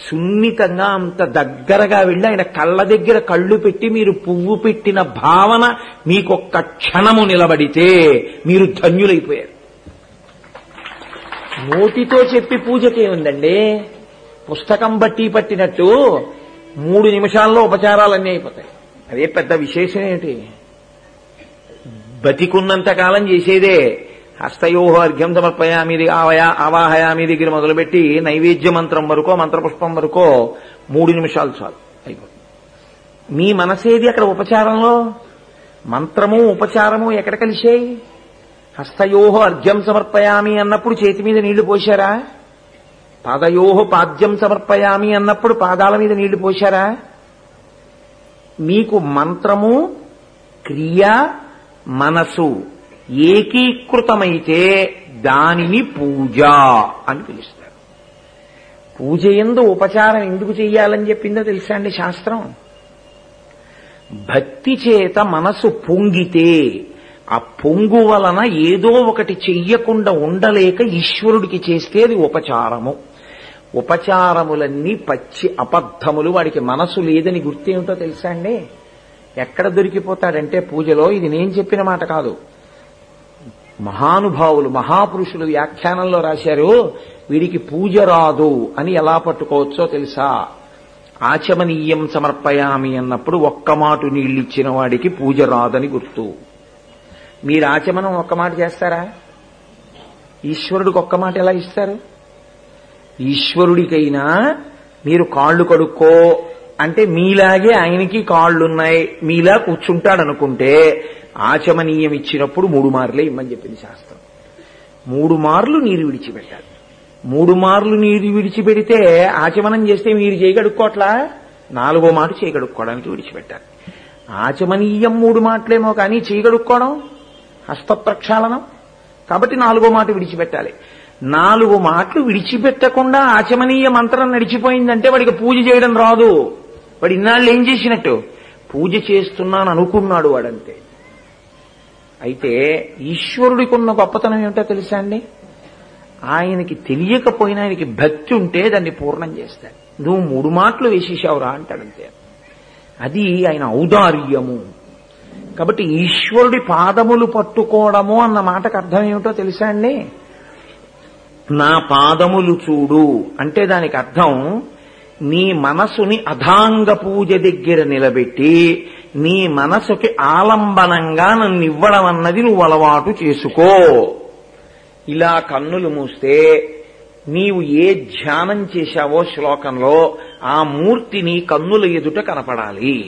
సున్నితంగా అంత దగ్గరగా వెళ్ళి ఆయన కళ్ళ దగ్గర కళ్ళు పెట్టి మీరు పువ్వు పెట్టిన భావన మీకొక్క క్షణము నిలబడితే మీరు ధన్యులైపోయారు. నోటితో చెప్పి పూజకేముందండి? పుస్తకం బట్టి పట్టినట్టు 3 నిమిషాల్లో ఉపచారాలన్నీ అయిపోతాయి. అదే పెద్ద విశేషం ఏంటి? బతికున్నంత కాలం చేసేదే. హస్తయోహ అర్ఘ్యం సమర్పయామి ఆవాహయామి దగ్గర మొదలుపెట్టి నైవేద్య మంత్రం వరకో మంత్రపుష్పం వరకో 3 నిమిషాలు చాలు, అయిపోతుంది. మీ మనసేది అక్కడ ఉపచారంలో? మంత్రము ఉపచారము ఎక్కడ కలిశాయి? హస్తయోహ అర్ఘ్యం సమర్పయామి అన్నప్పుడు చేతి మీద నీళ్లు పోశారా? పాదయోహ పాద్యం సమర్పయామి అన్నప్పుడు పాదాల మీద నీళ్లు పోశారా? మీకు మంత్రము, క్రియ, మనసు ఏకీకృతమైతే దానిని పూజ అని పిలుస్తారు. పూజ యందు ఉపచారం ఎందుకు చెయ్యాలని చెప్పిందో తెలుసా అండి శాస్త్రం? భక్తి చేత మనసు పొంగితే ఆ పొంగు వలన ఏదో ఒకటి చెయ్యకుండా ఉండలేక ఈశ్వరుడికి చేస్తే అది ఉపచారము. ఉపచారములన్నీ పచ్చి అబద్ధములు. వాడికి మనసు లేదని గుర్తేమిటో తెలుసా అండి? ఎక్కడ దొరికిపోతాడంటే పూజలో. ఇది నేను చెప్పిన మాట కాదు, మహానుభావులు మహాపురుషులు వ్యాఖ్యానంలో రాశారు. వీడికి పూజ రాదు అని ఎలా పట్టుకోవచ్చో తెలుసా? ఆచమనీయం సమర్పయామి అన్నప్పుడు ఒక్క మాటు నీళ్ళిచ్చిన వాడికి పూజ రాదని గుర్తు. మీరు ఆచమనం ఒక్క మాట చేస్తారా? ఈశ్వరుడికి ఒక్క మాట ఎలా ఇస్తారు? ఈశ్వరుడికైనా మీరు కాళ్ళు కడుక్కో అంటే మీలాగే ఆయనకి కాళ్ళున్నాయి, మీలా కూర్చుంటాడనుకుంటే ఆచమనీయం ఇచ్చినప్పుడు 3 మార్లే ఇమ్మని చెప్పింది శాస్త్రం. 3 మార్లు నీరు విడిచిపెట్టాలి. 3 మార్లు నీరు విడిచిపెడితే ఆచమనం చేస్తే మీరు చేయగడుక్కోట్లా, 4వ మాట చేయగడుక్కోవడానికి విడిచిపెట్టాలి. ఆచమనీయం 3 మాటలేమో కానీ చేయగడుక్కోవడం హస్త ప్రక్షాళనం కాబట్టి 4వ మాట విడిచిపెట్టాలి. 4 మాటలు విడిచిపెట్టకుండా ఆచమనీయ మంత్రం నడిచిపోయిందంటే వాడికి పూజ చేయడం రాదు. వాడు ఇన్నాళ్ళు ఏం చేసినట్టు? పూజ చేస్తున్నాను అనుకున్నాడు వాడంతే. అయితే ఈశ్వరుడికి ఉన్న గొప్పతనం ఏమిటో తెలుసా అండి? ఆయనకి తెలియకపోయినా ఆయనకి భక్తి ఉంటే దాన్ని పూర్ణం చేస్తాడు. నువ్వు 3 మాటలు వేసేసావురా అంటాడంతే. అది ఆయన ఔదార్యము. కాబట్టి ఈశ్వరుడి పాదములు పట్టుకోవడము అన్న మాటకు అర్థం ఏమిటో తెలుసా అండి? నా పాదములు చూడు అంటే దానికి అర్థం నీ మనసుని అధాంగ పూజ దగ్గర నిలబెట్టి నీ మనసుకి ఆలంబనంగా నన్ను ఇవ్వడం అన్నది నువ్వు అలవాటు చేసుకో. ఇలా కన్నులు మూస్తే నీవు ఏ ధ్యానం చేశావో శ్లోకంలో ఆ మూర్తి నీ కన్నుల ఎదుట కనపడాలి.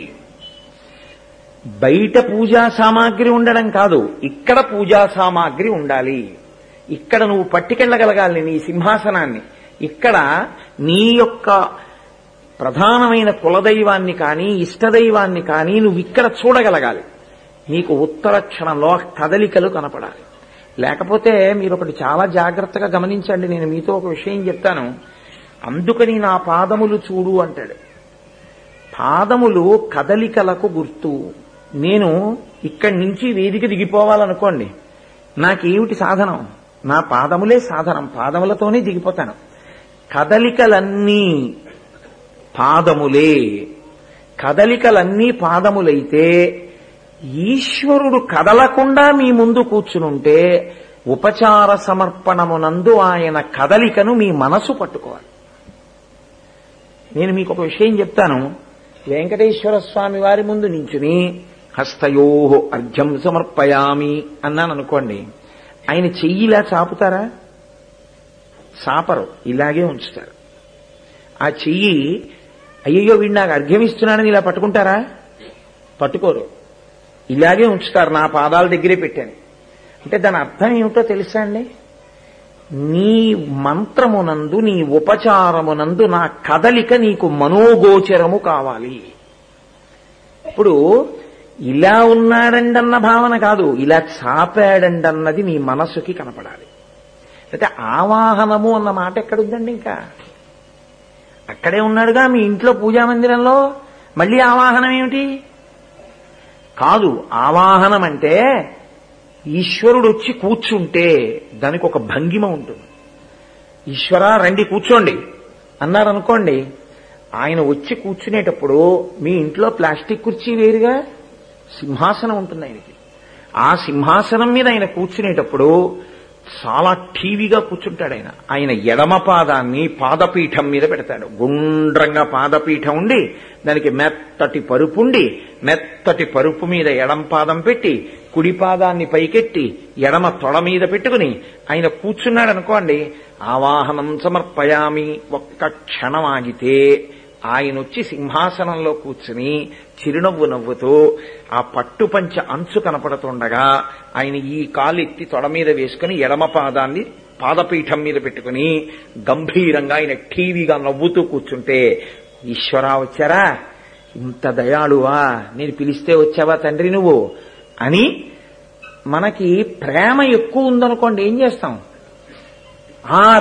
బయట పూజా సామాగ్రి ఉండడం కాదు, ఇక్కడ పూజా సామాగ్రి ఉండాలి. ఇక్కడ నువ్వు పట్టుకెళ్ళగలగాలి నీ సింహాసనాన్ని. ఇక్కడ నీ యొక్క ప్రధానమైన కులదైవాన్ని కానీ ఇష్టదైవాన్ని కానీ నువ్వు ఇక్కడ చూడగలగాలి. నీకు ఉత్తర క్షణంలో కదలికలు కనపడాలి. లేకపోతే మీరు ఒకటి చాలా జాగ్రత్తగా గమనించండి. నేను మీతో ఒక విషయం చెప్తాను. అందుకని నా పాదములు చూడు అంటాడు. పాదములు కదలికలకు గుర్తు. నేను ఇక్కడి నుంచి వేదిక దిగిపోవాలనుకోండి, నాకేమిటి సాధనం? నా పాదములే సాధనం. పాదములతోనే దిగిపోతాను. కదలికలన్నీ పాదములే. కదలికలన్నీ పాదములైతే ఈశ్వరుడు కదలకుండా మీ ముందు కూర్చునుంటే ఉపచార సమర్పణమునందు ఆయన కదలికను మీ మనసు పట్టుకోవాలి. నేను మీకు ఒక విషయం చెప్తాను. వెంకటేశ్వర స్వామి వారి ముందు నించుని హస్తయోహ అర్ఘ్యం సమర్పయామి అన్నాను అనుకోండి, ఆయన చెయ్యిలా చాపుతారా? చాపరు, ఇలాగే ఉంచుతారు. ఆ చెయ్యి అయ్యో వీడు నాకు అర్ఘ్యం ఇస్తున్నాడని ఇలా పట్టుకుంటారా? పట్టుకోరు, ఇలాగే ఉంచుతారు. నా పాదాల దగ్గరే పెట్టాను అంటే దాని అర్థం ఏమిటో తెలుసా అండి? నీ మంత్రమునందు నీ ఉపచారమునందు నా కదలిక నీకు మనోగోచరము కావాలి. ఇప్పుడు ఇలా ఉన్నాడండన్న భావన కాదు, ఇలా చాపాడండన్నది నీ మనస్సుకి కనపడాలి. అయితే ఆవాహనము అన్న మాట ఎక్కడుందండి? ఇంకా అక్కడే ఉన్నాడుగా మీ ఇంట్లో పూజా మందిరంలో. మళ్ళీ ఆవాహనం ఏమిటి? కాదు, ఆవాహనం అంటే ఈశ్వరుడు వచ్చి కూర్చుంటే దానికి ఒక భంగిమ ఉంటుంది. ఈశ్వరా రండి కూర్చోండి అన్నారనుకోండి, ఆయన వచ్చి కూర్చునేటప్పుడు మీ ఇంట్లో ప్లాస్టిక్ కుర్చీ వేరుగా సింహాసనం ఉంటుంది ఆయనకి. ఆ సింహాసనం మీద ఆయన కూర్చునేటప్పుడు చాలా టీవీగా కూర్చుంటాడు. ఆయన ఎడమ పాదాన్ని పాదపీఠం మీద పెడతాడు. గుండ్రంగా పాదపీఠం ఉండి దానికి మెత్తటి పరుపు ఉండి, మెత్తటి పరుపు మీద ఎడమ పాదం పెట్టి కుడి పాదాన్ని పైకెట్టి ఎడమ తొడ మీద పెట్టుకుని ఆయన కూర్చున్నాడు అనుకోండి. ఆవాహనం సమర్పయామి ఒక్క క్షణం ఆగితే ఆయన వచ్చి సింహాసనంలో కూర్చుని చిరునవ్వు నవ్వుతూ ఆ పట్టుపంచ అంచు కనపడుతుండగా ఆయన ఈ కాలు ఎత్తి తొడ మీద వేసుకుని ఎడమ పాదాన్ని పాదపీఠం మీద పెట్టుకుని గంభీరంగా ఆయన టీవీగా నవ్వుతూ కూర్చుంటే, ఈశ్వరా వచ్చారా, ఇంత దయాళువా, నేను పిలిస్తే వచ్చావా తండ్రి నువ్వు అని మనకి ప్రేమ ఎక్కువ ఉందనుకోండి, ఏం చేస్తాం?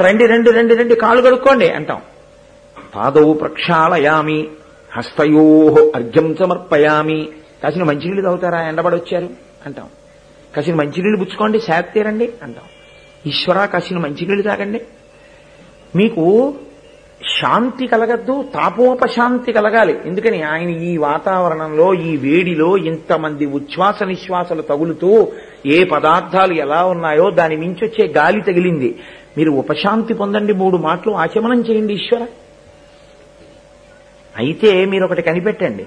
రండి రండి రండి రండి కాళ్ళు కడుక్కోండి అంటాం. పాదౌ ప్రక్షాళయామి హస్తయో అర్ఘ్యం సమర్పయామి. కాసిన మంచినీళ్ళు తాగుతారా, ఎండబడొచ్చారు అంటాం. కాసిన మంచినీళ్ళు పుచ్చుకోండి, శాత్ తీరండి అంటాం. ఈశ్వరా కాసిన మంచినీళ్ళు తాగండి. మీకు శాంతి కలగద్దు, తాపోపశాంతి కలగాలి. ఎందుకని ఆయన ఈ వాతావరణంలో, ఈ వేడిలో ఇంతమంది ఉచ్ఛ్వాస నిశ్వాసలు తగులుతూ ఏ పదార్థాలు ఎలా ఉన్నాయో దాని మించి వచ్చే గాలి తగిలింది. మీరు ఉపశాంతి పొందండి, 3 మాటలు ఆచమనం చేయండి ఈశ్వర. అయితే మీరు ఒకటి కనిపెట్టండి,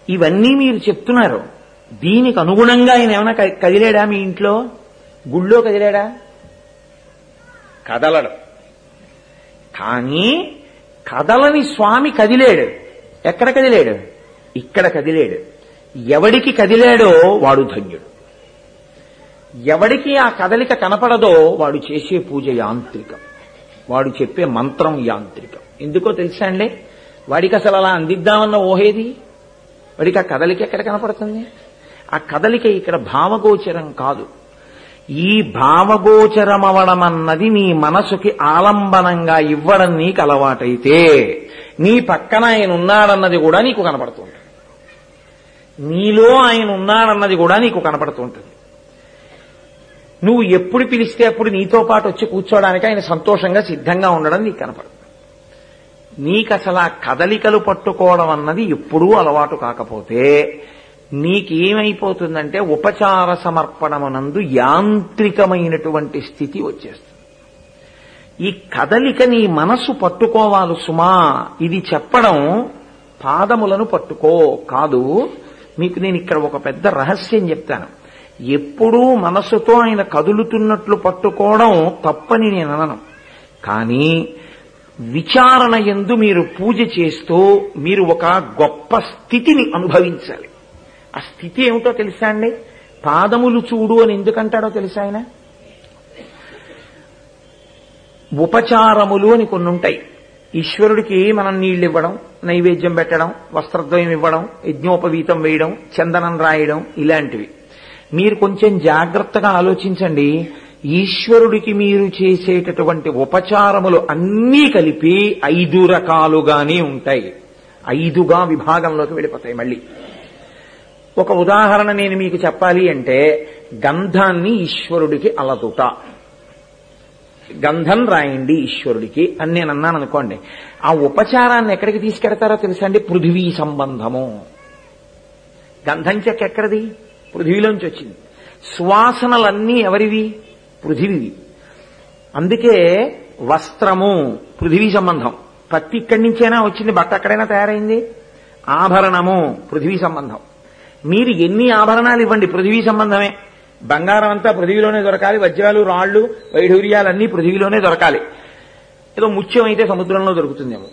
ఇవన్నీ మీరు చెప్తున్నారు, దీనికి అనుగుణంగా ఆయన ఏమైనా కదిలేడా? మీ ఇంట్లో గుళ్ళో కదిలేడా? కదలడు. కానీ కదలని స్వామి కదిలేడు. ఎక్కడ కదిలేడు? ఇక్కడ కదిలేడు. ఎవడికి కదిలేడో వాడు ధన్యుడు. ఎవడికి ఆ కదలిక కనపడదో వాడు చేసే పూజ యాంత్రికం, వాడు చెప్పే మంత్రం యాంత్రికం. ఎందుకో తెలుసా అండి? వాడికి అసలు అలా అందిద్దామన్న ఓహేది, వాడికి ఆ కదలిక ఎక్కడ కనపడుతుంది? ఆ కదలిక ఇక్కడ భావగోచరం కాదు. ఈ భావగోచరమవడం అన్నది నీ మనసుకి ఆలంబనంగా ఇవ్వడం నీకు అలవాటైతే నీ పక్కన ఆయన ఉన్నాడన్నది కూడా నీకు కనపడుతుంటుంది, నీలో ఆయన ఉన్నాడన్నది కూడా నీకు కనపడుతుంటుంది. నువ్వు ఎప్పుడు పిలిస్తే అప్పుడు నీతో పాటు వచ్చి కూర్చోడానికి ఆయన సంతోషంగా సిద్ధంగా ఉండడం నీకు కనపడుతుంది. నీకు అసలు ఆ కదలికలు పట్టుకోవడం అన్నది ఎప్పుడూ అలవాటు కాకపోతే నీకేమైపోతుందంటే ఉపచార సమర్పణమునందు యాంత్రికమైనటువంటి స్థితి వచ్చేస్తుంది. ఈ కదలిక నీ మనసు పట్టుకోవాలి సుమా. ఇది చెప్పడం పాదములను పట్టుకో కాదు. మీకు నేను ఇక్కడ ఒక పెద్ద రహస్యం చెప్తాను. ఎప్పుడూ మనసుతో ఆయన కదులుతున్నట్లు పట్టుకోవడం తప్పని నేను అనను. కానీ విచారణ యందు మీరు పూజ చేస్తూ మీరు ఒక గొప్ప స్థితిని అనుభవించాలి. ఆ స్థితి ఏమిటో తెలుసా అండి? పాదములు చూడు అని ఎందుకంటాడో తెలుసా ఆయన? ఉపచారములు అని కొన్ని ఉంటాయి. ఈశ్వరుడికి మనం నీళ్లు ఇవ్వడం, నైవేద్యం పెట్టడం, వస్త్రద్వయం ఇవ్వడం, యజ్ఞోపవీతం వేయడం, చందనం రాయడం, ఇలాంటివి. మీరు కొంచెం జాగ్రత్తగా ఆలోచించండి. ఈశ్వరుడికి మీరు చేసేటటువంటి ఉపచారములు అన్నీ కలిపి 5 రకాలుగానే ఉంటాయి. 5గా విభాగంలోకి వెళ్ళిపోతాయి. మళ్ళీ ఒక ఉదాహరణ నేను మీకు చెప్పాలి అంటే, గంధాన్ని ఈశ్వరుడికి అలదుట, గంధం రాయండి ఈశ్వరుడికి అని నేను అన్నాను అనుకోండి. ఆ ఉపచారాన్ని ఎక్కడికి తీసుకెడతారో తెలుసా అండి? పృథివీ సంబంధము. గంధం చెక్క ఎక్కడిది? పృథివీలోంచి వచ్చింది. సువాసనలన్నీ ఎవరివి? పృథివీవి. అందుకే వస్త్రము పృథివీ సంబంధం. పత్తి ఇక్కడి నుంచైనా వచ్చింది, బట్ట అక్కడైనా తయారైంది. ఆభరణము పృథివీ సంబంధం. మీరు ఎన్ని ఆభరణాలు ఇవ్వండి పృథివీ సంబంధమే. బంగారం అంతా పృథివీలోనే దొరకాలి, వజ్రాలు రాళ్లు వైఢూర్యాలన్నీ పృథివీలోనే దొరకాలి. ఏదో ముత్యం అయితే సముద్రంలో దొరుకుతుందేమో.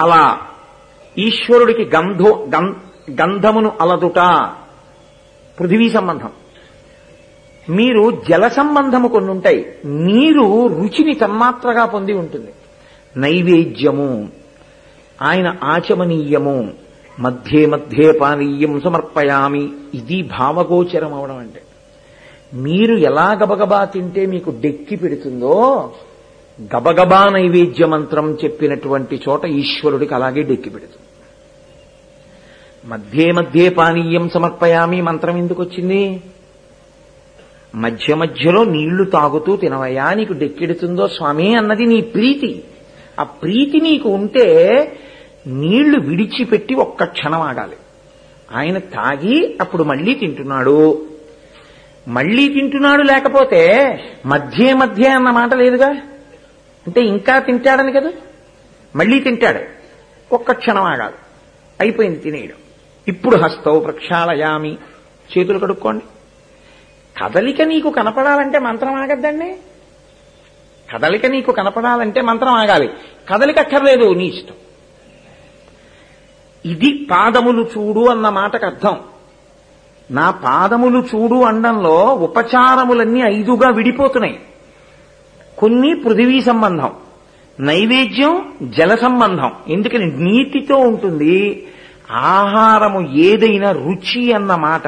అలా ఈశ్వరుడికి గంధమును అలదుట పృథివీ సంబంధం. మీరు జల సంబంధము కొన్ని ఉంటాయి. నీరు రుచిని తన్మాత్రగా పొంది ఉంటుంది. నైవేద్యము ఆయన ఆచమనీయము, మధ్యే మధ్యే పానీయం సమర్పయామి. ఇది భావగోచరం అవడం అంటే. మీరు ఎలా గబగబా తింటే మీకు డెక్కి పెడుతుందో గబగబా నైవేద్య మంత్రం చెప్పినటువంటి చోట ఈశ్వరుడికి అలాగే డెక్కి పెడుతుంది. మధ్యే మధ్యే పానీయం సమర్పయామి మంత్రం ఎందుకు వచ్చింది? మధ్య మధ్యలో నీళ్లు తాగుతూ తినవయ్యా, నీకు డెక్కెడుతుందో స్వామి అన్నది నీ ప్రీతి. ఆ ప్రీతి నీకు ఉంటే నీళ్లు విడిచిపెట్టి ఒక్క క్షణం ఆగాలి. ఆయన తాగి అప్పుడు మళ్లీ తింటున్నాడు. మళ్లీ తింటున్నాడు లేకపోతే మధ్యే మధ్య అన్న మాట లేదుగా. అంటే ఇంకా తింటాడని కదా. మళ్లీ తింటాడు, ఒక్క క్షణం ఆగాలి. అయిపోయింది తినేయడం. ఇప్పుడు హస్తౌ ప్రక్షాళయామి, చేతులు కడుక్కోండి. కదలిక నీకు కనపడాలంటే మంత్రం ఆగద్దండి. కదలిక నీకు కనపడాలంటే మంత్రం ఆగాలి. కదలిక అక్కర్లేదు, నీ ఇష్టం. ఇది పాదములు చూడు అన్న మాటకు అర్థం. నా పాదములు చూడు అండంలో ఉపచారములన్నీ 5గా విడిపోతున్నాయి. కొన్ని పృథివీ సంబంధం, నైవేద్యం జల సంబంధం. ఎందుకని నీటితో ఉంటుంది. ఆహారము ఏదైనా రుచి అన్న మాట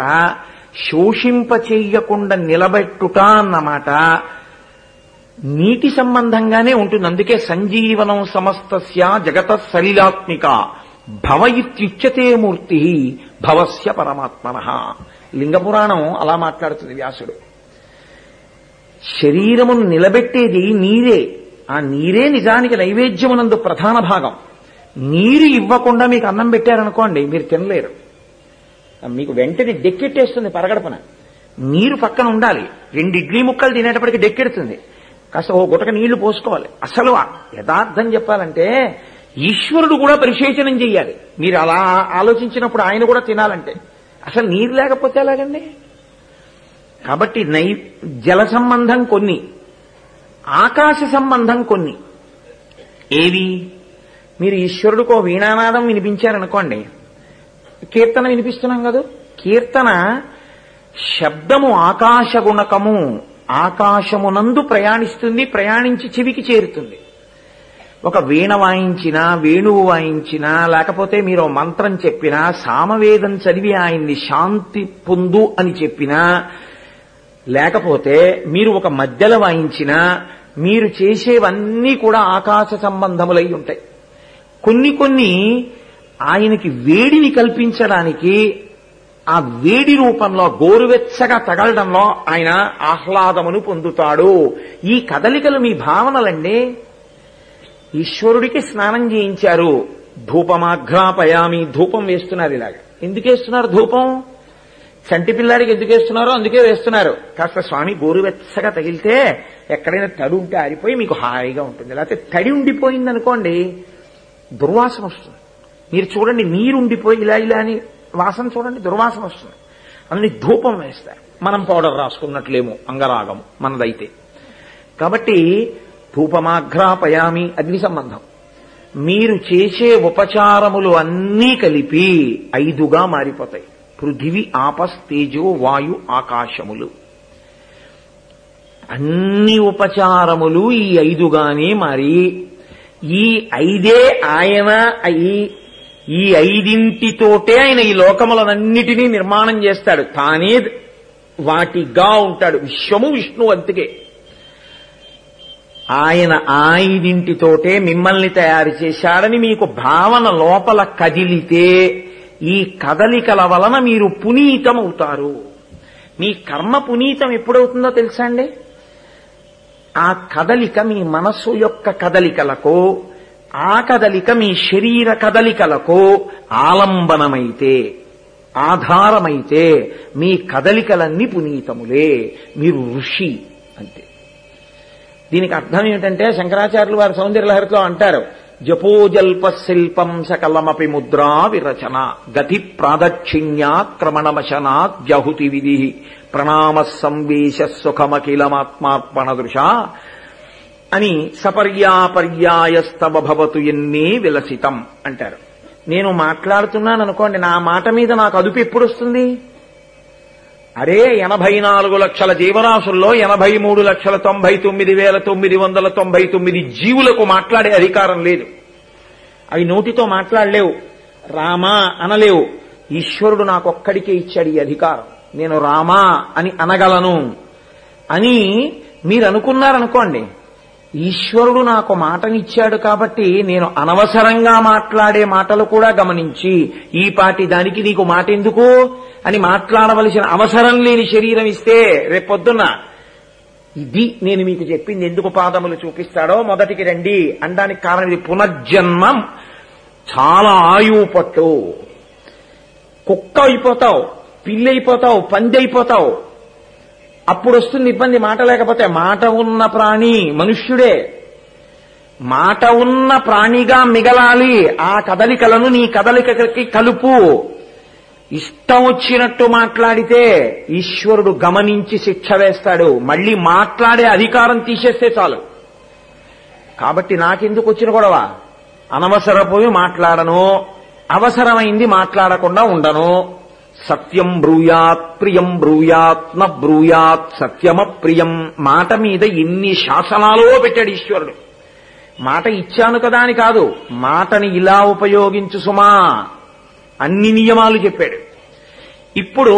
శోషింప చెయ్యకుండా నిలబెట్టుట అన్నమాట నీటి సంబంధంగానే ఉంటుంది. అందుకే సంజీవనం సమస్తస్య జగత సలిలాత్మిక భవ ఇత్యుచ్యతే మూర్తి భవస్య పరమాత్మనః. లింగపురాణం అలా మాట్లాడుతుంది వ్యాసుడు. శరీరమును నిలబెట్టేది నీరే. ఆ నీరే నిజానికి నైవేద్యమునందు ప్రధాన భాగం. నీరు ఇవ్వకుండా మీకు అన్నం పెట్టారనుకోండి, మీరు తినలేరు. మీకు వెంటనే డెక్కెట్టేస్తుంది పరగడపన. నీరు పక్కన ఉండాలి. 2 ఇడ్లీ ముక్కలు తినేటప్పటికి డెక్కెడుతుంది. కాస్త ఓ గుటక నీళ్లు పోసుకోవాలి. అసలు యథార్థం చెప్పాలంటే ఈశ్వరుడు కూడా పరిశేచనం చెయ్యాలి. మీరు అలా ఆలోచించినప్పుడు ఆయన కూడా తినాలంటే అసలు నీరు లేకపోతే ఎలాగండి? కాబట్టి జల సంబంధం కొన్ని, ఆకాశ సంబంధం కొన్ని. ఏవి? మీరు ఈశ్వరుడికో వీణానాదం వినిపించారనుకోండి, కీర్తన వినిపిస్తున్నాం కదా. కీర్తన శబ్దము ఆకాశ గుణకము, ఆకాశమునందు ప్రయాణిస్తుంది, ప్రయాణించి చెవికి చేరుతుంది. ఒక వీణ వాయించినా, వేణువు వాయించినా, లేకపోతే మీరు మంత్రం చెప్పినా, సామవేదం చదివి ఆయన్ని శాంతి పొందు అని చెప్పినా, లేకపోతే మీరు ఒక మధ్యలో వాయించినా, మీరు చేసేవన్నీ కూడా ఆకాశ సంబంధములై ఉంటాయి. కొన్ని ఆయనకి వేడిని కల్పించడానికి ఆ వేడి రూపంలో గోరువెచ్చగా తగలడంలో ఆయన ఆహ్లాదమును పొందుతాడు. ఈ కదలికలు మీ భావనలండి. ఈశ్వరుడికి స్నానం చేయించారు, ధూపమాఘ్రాపయామి, ధూపం వేస్తున్నారు. ఇలాగా ఎందుకు వేస్తున్నారు ధూపం? చంటి పిల్లాడికి ఎందుకు వేస్తున్నారో అందుకే వేస్తున్నారు. కాస్త స్వామి గోరువెచ్చగా తగిలితే ఎక్కడైనా తడి ఉంటే ఆరిపోయి మీకు హాయిగా ఉంటుంది. లేకపోతే తడి ఉండిపోయిందనుకోండి దుర్వాసన వస్తుంది. మీరు చూడండి, నీరు ఉండిపోయి ఇలా అని వాసన చూడండి, దుర్వాసన వస్తుంది. అందుని ధూపం వేస్తారు. మనం పౌడర్ రాసుకున్నట్లేమో అంగరాగము మనదైతే. కాబట్టి ధూపమాఘ్రాపయామి అగ్ని సంబంధం. మీరు చేసే ఉపచారములు అన్నీ కలిపి 5గా మారిపోతాయి. పృథివీ ఆపస్ తేజో వాయు ఆకాశములు. అన్ని ఉపచారములు ఈ 5గానే మారి ఈ 5ఏ ఆయన అయి, ఈ 5ఇంటితోటే ఆయన ఈ లోకములనన్నిటినీ నిర్మాణం చేస్తాడు. తానే వాటిగా ఉంటాడు. విశ్వము విష్ణువు. అందుకే ఆయన 5ఇంటితోటే మిమ్మల్ని తయారు చేశాడని మీకు భావన లోపల కదిలితే ఈ కదలికల వలన మీరు పునీతమవుతారు. మీ కర్మ పునీతం ఎప్పుడవుతుందో తెలుసా అండి? ఆ కదలిక మీ మనస్సు యొక్క కదలికలకు, ఆ కదలిక మీ శరీర కదలికలకు ఆలంబనమైతే, ఆధారమైతే మీ కదలికలన్నీ పునీతములే. మీరు ఋషి అంతే. దీనికి అర్థం ఏమిటంటే శంకరాచార్యులు వారి సౌందర్యలహరిలో అంటారు, జపోజల్ప శిల్పం సకలమపి ముద్రా విరచన గతి ప్రాదక్షిణ్యాక్రమణమశనాత్ జహుతి విధి ప్రణామ సంవేశ సుఖమఖిలమాత్మార్పణ దృశ అని సపర్యాపర్యాయస్తవ భవతు ఎన్నే విలసితం అంటారు. నేను మాట్లాడుతున్నాను అనుకోండి, నా మాట మీద నాకు అదుపు ఎప్పుడు వస్తుంది? అరే 84 లక్షల జీవరాశుల్లో 83,99,999 జీవులకు మాట్లాడే అధికారం లేదు. అవి నోటితో మాట్లాడలేవు. రామా అనలేవు. ఈశ్వరుడు నాకొక్కడికే ఇచ్చాడు ఈ అధికారం, నేను రామా అని అనగలను అని మీరు అనుకున్నారనుకోండి. ఈశ్వరుడు నాకు మాటనిచ్చాడు కాబట్టి నేను అనవసరంగా మాట్లాడే మాటలు కూడా గమనించి ఈ పాటి దానికి నీకు మాట ఎందుకు అని మాట్లాడవలసిన అవసరం లేని శరీరం ఇస్తే రేపొద్దున్న ఇది నేను మీకు చెప్పింది ఎందుకు పాదములు చూపిస్తాడో మొదటికి రండి అనడానికి కారణం ఇది. పునర్జన్మం చాలా ఆయువు పట్టు. కుక్క అయిపోతావు, పిల్లి అయిపోతావు, పంది అయిపోతావు. అప్పుడు వస్తుంది ఇబ్బంది. మాట లేకపోతే మాట ఉన్న ప్రాణి మనుష్యుడే. మాట ఉన్న ప్రాణిగా మిగలాలి. ఆ కదలికలను నీ కదలికకి కలుపు. ఇష్టం వచ్చినట్టు మాట్లాడితే ఈశ్వరుడు గమనించి శిక్ష వేస్తాడు. మళ్ళీ మాట్లాడే అధికారం తీసేస్తే చాలు. కాబట్టి నాకెందుకు వచ్చిన గొడవ? అనవసరపోయి మాట్లాడను, అవసరమైంది మాట్లాడకుండా ఉండను. సత్యం బ్రూయాత్ ప్రియం బ్రూయాత్ న బ్రూయాత్ సత్యమప్రియం. మాట మీద ఎన్ని శాసనాలో పెట్టాడు ఈశ్వరుడు. మాట ఇచ్చాను కదా అని కాదు, మాటని ఇలా ఉపయోగించు సుమా అన్ని నియమాలు చెప్పాడు. ఇప్పుడు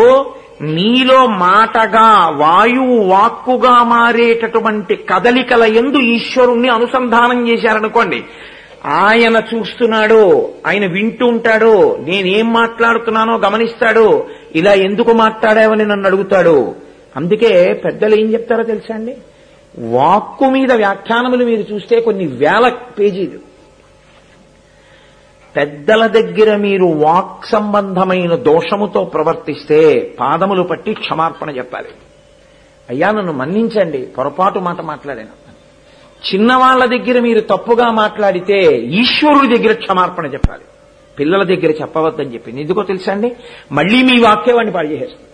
నీలో మాటగా వాయువు వాక్కుగా మారేటటువంటి కదలికల యందు ఈశ్వరుణ్ణి అనుసంధానం చేశారనుకోండి. ఆయన చూస్తున్నాడు, ఆయన వింటూ ఉంటాడు, నేనేం మాట్లాడుతున్నానో గమనిస్తాడు. ఇలా ఎందుకు మాట్లాడావని నన్ను అడుగుతాడు. అందుకే పెద్దలు ఏం చెప్తారో తెలుసా అండి? వాక్కు మీద వ్యాఖ్యానములు మీరు చూస్తే కొన్ని వేల పేజీలు. పెద్దల దగ్గర మీరు వాక్ సంబంధమైన దోషముతో ప్రవర్తిస్తే పాదములు పట్టి క్షమార్పణ చెప్పాలి. అయ్యా నన్ను మన్నించండి, పొరపాటు మాట మాట్లాడాను. చిన్నవాళ్ల దగ్గర మీరు తప్పుగా మాట్లాడితే ఈశ్వరుడి దగ్గర క్షమార్పణ చెప్పాలి. పిల్లల దగ్గర చెప్పవద్దని చెప్పింది ఎందుకో తెలుసా అండి? మళ్లీ మీ వాక్యే వాడిని పాడు చేసేస్తుంది.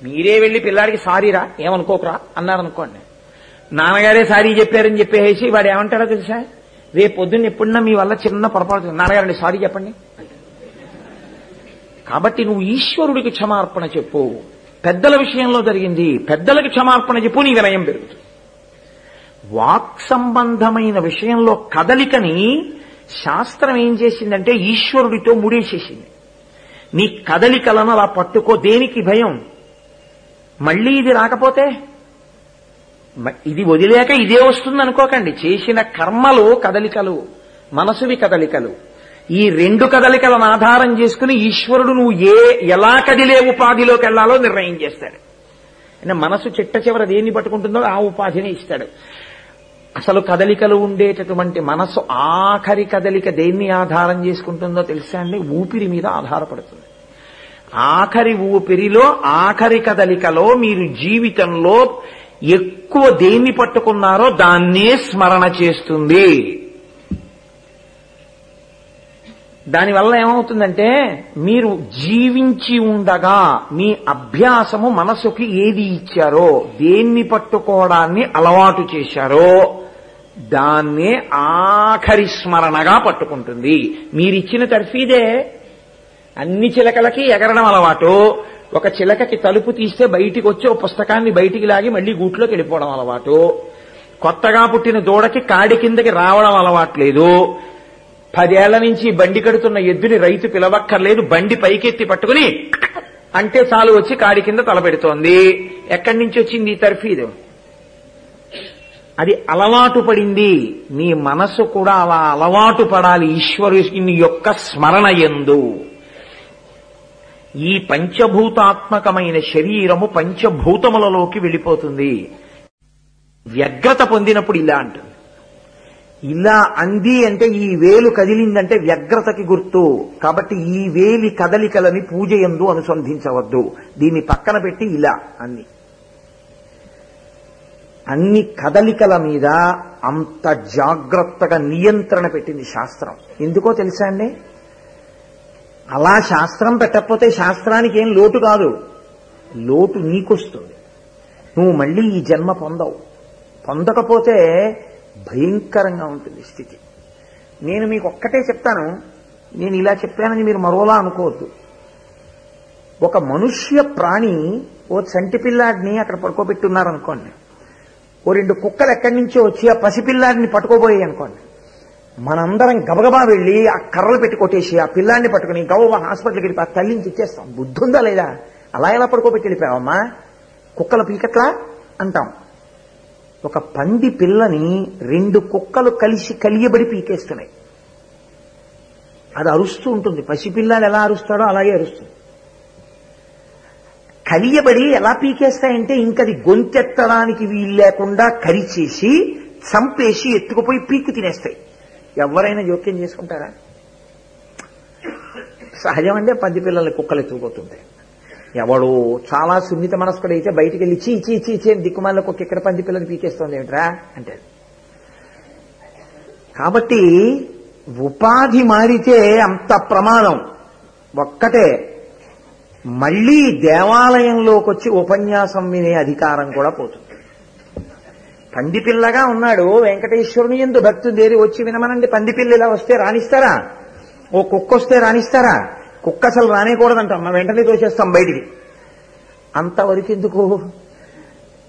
మీరే వెళ్లి పిల్లాడికి సారీరా ఏమనుకోకరా అన్నారనుకోండి, నాన్నగారే సారీ చెప్పారని చెప్పేసి వాడు ఏమంటాడో తెలుసా? రేపు పొద్దున్న ఎప్పుడన్నా మీ వల్ల చిన్న పొరపాటు, నాన్నగారండి సారీ చెప్పండి. కాబట్టి నువ్వు ఈశ్వరుడికి క్షమార్పణ చెప్పు. పెద్దల విషయంలో జరిగింది, పెద్దలకి క్షమార్పణ చెప్పు, నీ వినయం పెరుగుతుంది. వాక్ సంబంధమైన విషయంలో కదలికని శాస్త్రం ఏం చేసిందంటే ఈశ్వరుడితో ముడేసేసింది. నీ కదలికలను అలా పట్టుకో. దేనికి భయం? మళ్లీ ఇది రాకపోతే ఇది వదిలేక ఇదే వస్తుంది అనుకోకండి. చేసిన కర్మలు కదలికలు, మనసువి కదలికలు. ఈ రెండు కదలికలను ఆధారం చేసుకుని ఈశ్వరుడు నువ్వు ఎలా కదిలే ఉపాధిలోకి వెళ్లాలో నిర్ణయం చేస్తాడు. అంటే మనసు చిట్ట చివర దేన్ని పట్టుకుంటుందో ఆ ఉపాధిని ఇస్తాడు. అసలు కదలికలు ఉండేటటువంటి మనస్సు ఆఖరి కదలిక దేన్ని ఆధారం చేసుకుంటుందో తెలుసా అండి? ఊపిరి మీద ఆధారపడుతుంది. ఆఖరి ఊపిరిలో ఆఖరి కదలికలో మీరు జీవితంలో ఎక్కువ దేన్ని పట్టుకున్నారో దాన్నే స్మరణ చేస్తుంది. దానివల్ల ఏమవుతుందంటే మీరు జీవించి ఉండగా మీ అభ్యాసము మనసుకి ఏది ఇచ్చారో, దేన్ని పట్టుకోవడాన్ని అలవాటు చేశారో దాన్నే ఆఖరి స్మరణగా పట్టుకుంటుంది. మీరిచ్చిన తర్ఫీదే. అన్ని చిలకలకి ఎగరడం అలవాటు. ఒక చిలకకి తలుపు తీస్తే బయటికి వచ్చి ఓ పుస్తకాన్ని బయటికి లాగి మళ్లీ గూట్లోకి వెళ్ళిపోవడం అలవాటు. కొత్తగా పుట్టిన దూడకి కాడి కిందకి రావడం అలవాట్లేదు. 10 ఏళ్ల నుంచి బండి కడుతున్న ఎద్దుని రైతు పిలవక్కర్లేదు, బండి పైకెత్తి పట్టుకుని అంటే చాలు వచ్చి కాడి కింద తలపెడుతోంది. ఎక్కడి నుంచి వచ్చింది ఈ తర్ఫీదు? అది అలవాటు పడింది. నీ మనసు కూడా అలా అలవాటు పడాలి ఈశ్వరుని యొక్క స్మరణ యందు. ఈ పంచభూతాత్మకమైన శరీరము పంచభూతములలోకి వెళ్ళిపోతుంది. వ్యగ్రత పొందినప్పుడు ఇలా అంటుంది. ఇలా అంది అంటే ఈ వేలు కదిలిందంటే వ్యగ్రతకి గుర్తు. కాబట్టి ఈ వేలి కదలికలని పూజ యందు అనుసంధించవద్దు. దీన్ని పక్కన పెట్టి ఇలా అన్ని కదలికల మీద అంత జాగ్రత్తగా నియంత్రణ పెట్టింది శాస్త్రం. ఎందుకో తెలుసా అండి? అలా శాస్త్రం పెట్టకపోతే శాస్త్రానికి ఏం లోటు కాదు, లోటు నీకొస్తుంది. నువ్వు మళ్ళీ ఈ జన్మ పొందవు. పొందకపోతే భయంకరంగా ఉంటుంది స్థితి. నేను మీకు ఒక్కటే చెప్తాను, నేను ఇలా చెప్పానని మీరు మరోలా అనుకోవద్దు. ఒక మనుష్య ప్రాణి ఓ చంటి పిల్లాడిని అక్కడ పడుకోబెట్టున్నారనుకోండి, ఓ 2 కుక్కలు ఎక్కడి నుంచో వచ్చి ఆ పసిపిల్లాడిని పట్టుకోబోయాయి అనుకోండి, మనందరం గబగబా వెళ్ళి ఆ కర్రలు పెట్టి కొట్టేసి ఆ పిల్లాన్ని పట్టుకుని గబగబా హాస్పిటల్కి వెళ్ళి ఆ తల్లిని తెచ్చేస్తాం. బుద్ధి ఉందా లేదా? అలా ఎలా పడుకోబెట్టి వెళ్ళిపోయావమ్మా, కుక్కల పీకట్లా అంటాం. ఒక పంది పిల్లని 2 కుక్కలు కలిసి కలియబడి పీకేస్తున్నాయి. అది అరుస్తూ ఉంటుంది. పసిపిల్లాడు ఎలా అరుస్తాడో అలాగే అరుస్తుంది. కలియబడి ఎలా పీకేస్తాయంటే ఇంకది గొంతెత్తడానికి వీలు లేకుండా కరిచేసి చంపేసి ఎత్తుకుపోయి పీక్కు తినేస్తాయి. ఎవరైనా జోక్యం చేసుకుంటారా? సహజం అంటే పంది పిల్లల్ని కుక్కలు ఎత్తుకుపోతుంటాయి. ఎవడు చాలా సున్నిత మనస్కుడైతే బయటికి వెళ్ళి చీ చీ చీ చీ దిక్కుమాల కుక్క ఇక్కడ పంది పిల్లలు పీకేస్తోంది ఏమిట్రా అంటే. కాబట్టి ఉపాధి మారితే అంత ప్రమాదం. ఒక్కటే, మళ్లీ దేవాలయంలోకి వచ్చి ఉపన్యాసం వినే అధికారం కూడా పోతుంది. పందిపిల్లగా ఉన్నాడు, వెంకటేశ్వరుని యందు భక్తి దేరి వచ్చి వినమనండి. పందిపిల్ల ఇలా వస్తే రాణిస్తారా? ఓ కుక్క వస్తే రాణిస్తారా? కుక్క అసలు రానేకూడదంటాం, వెంటనే తోసేస్తాం బయటికి. అంతవరకు ఎందుకు?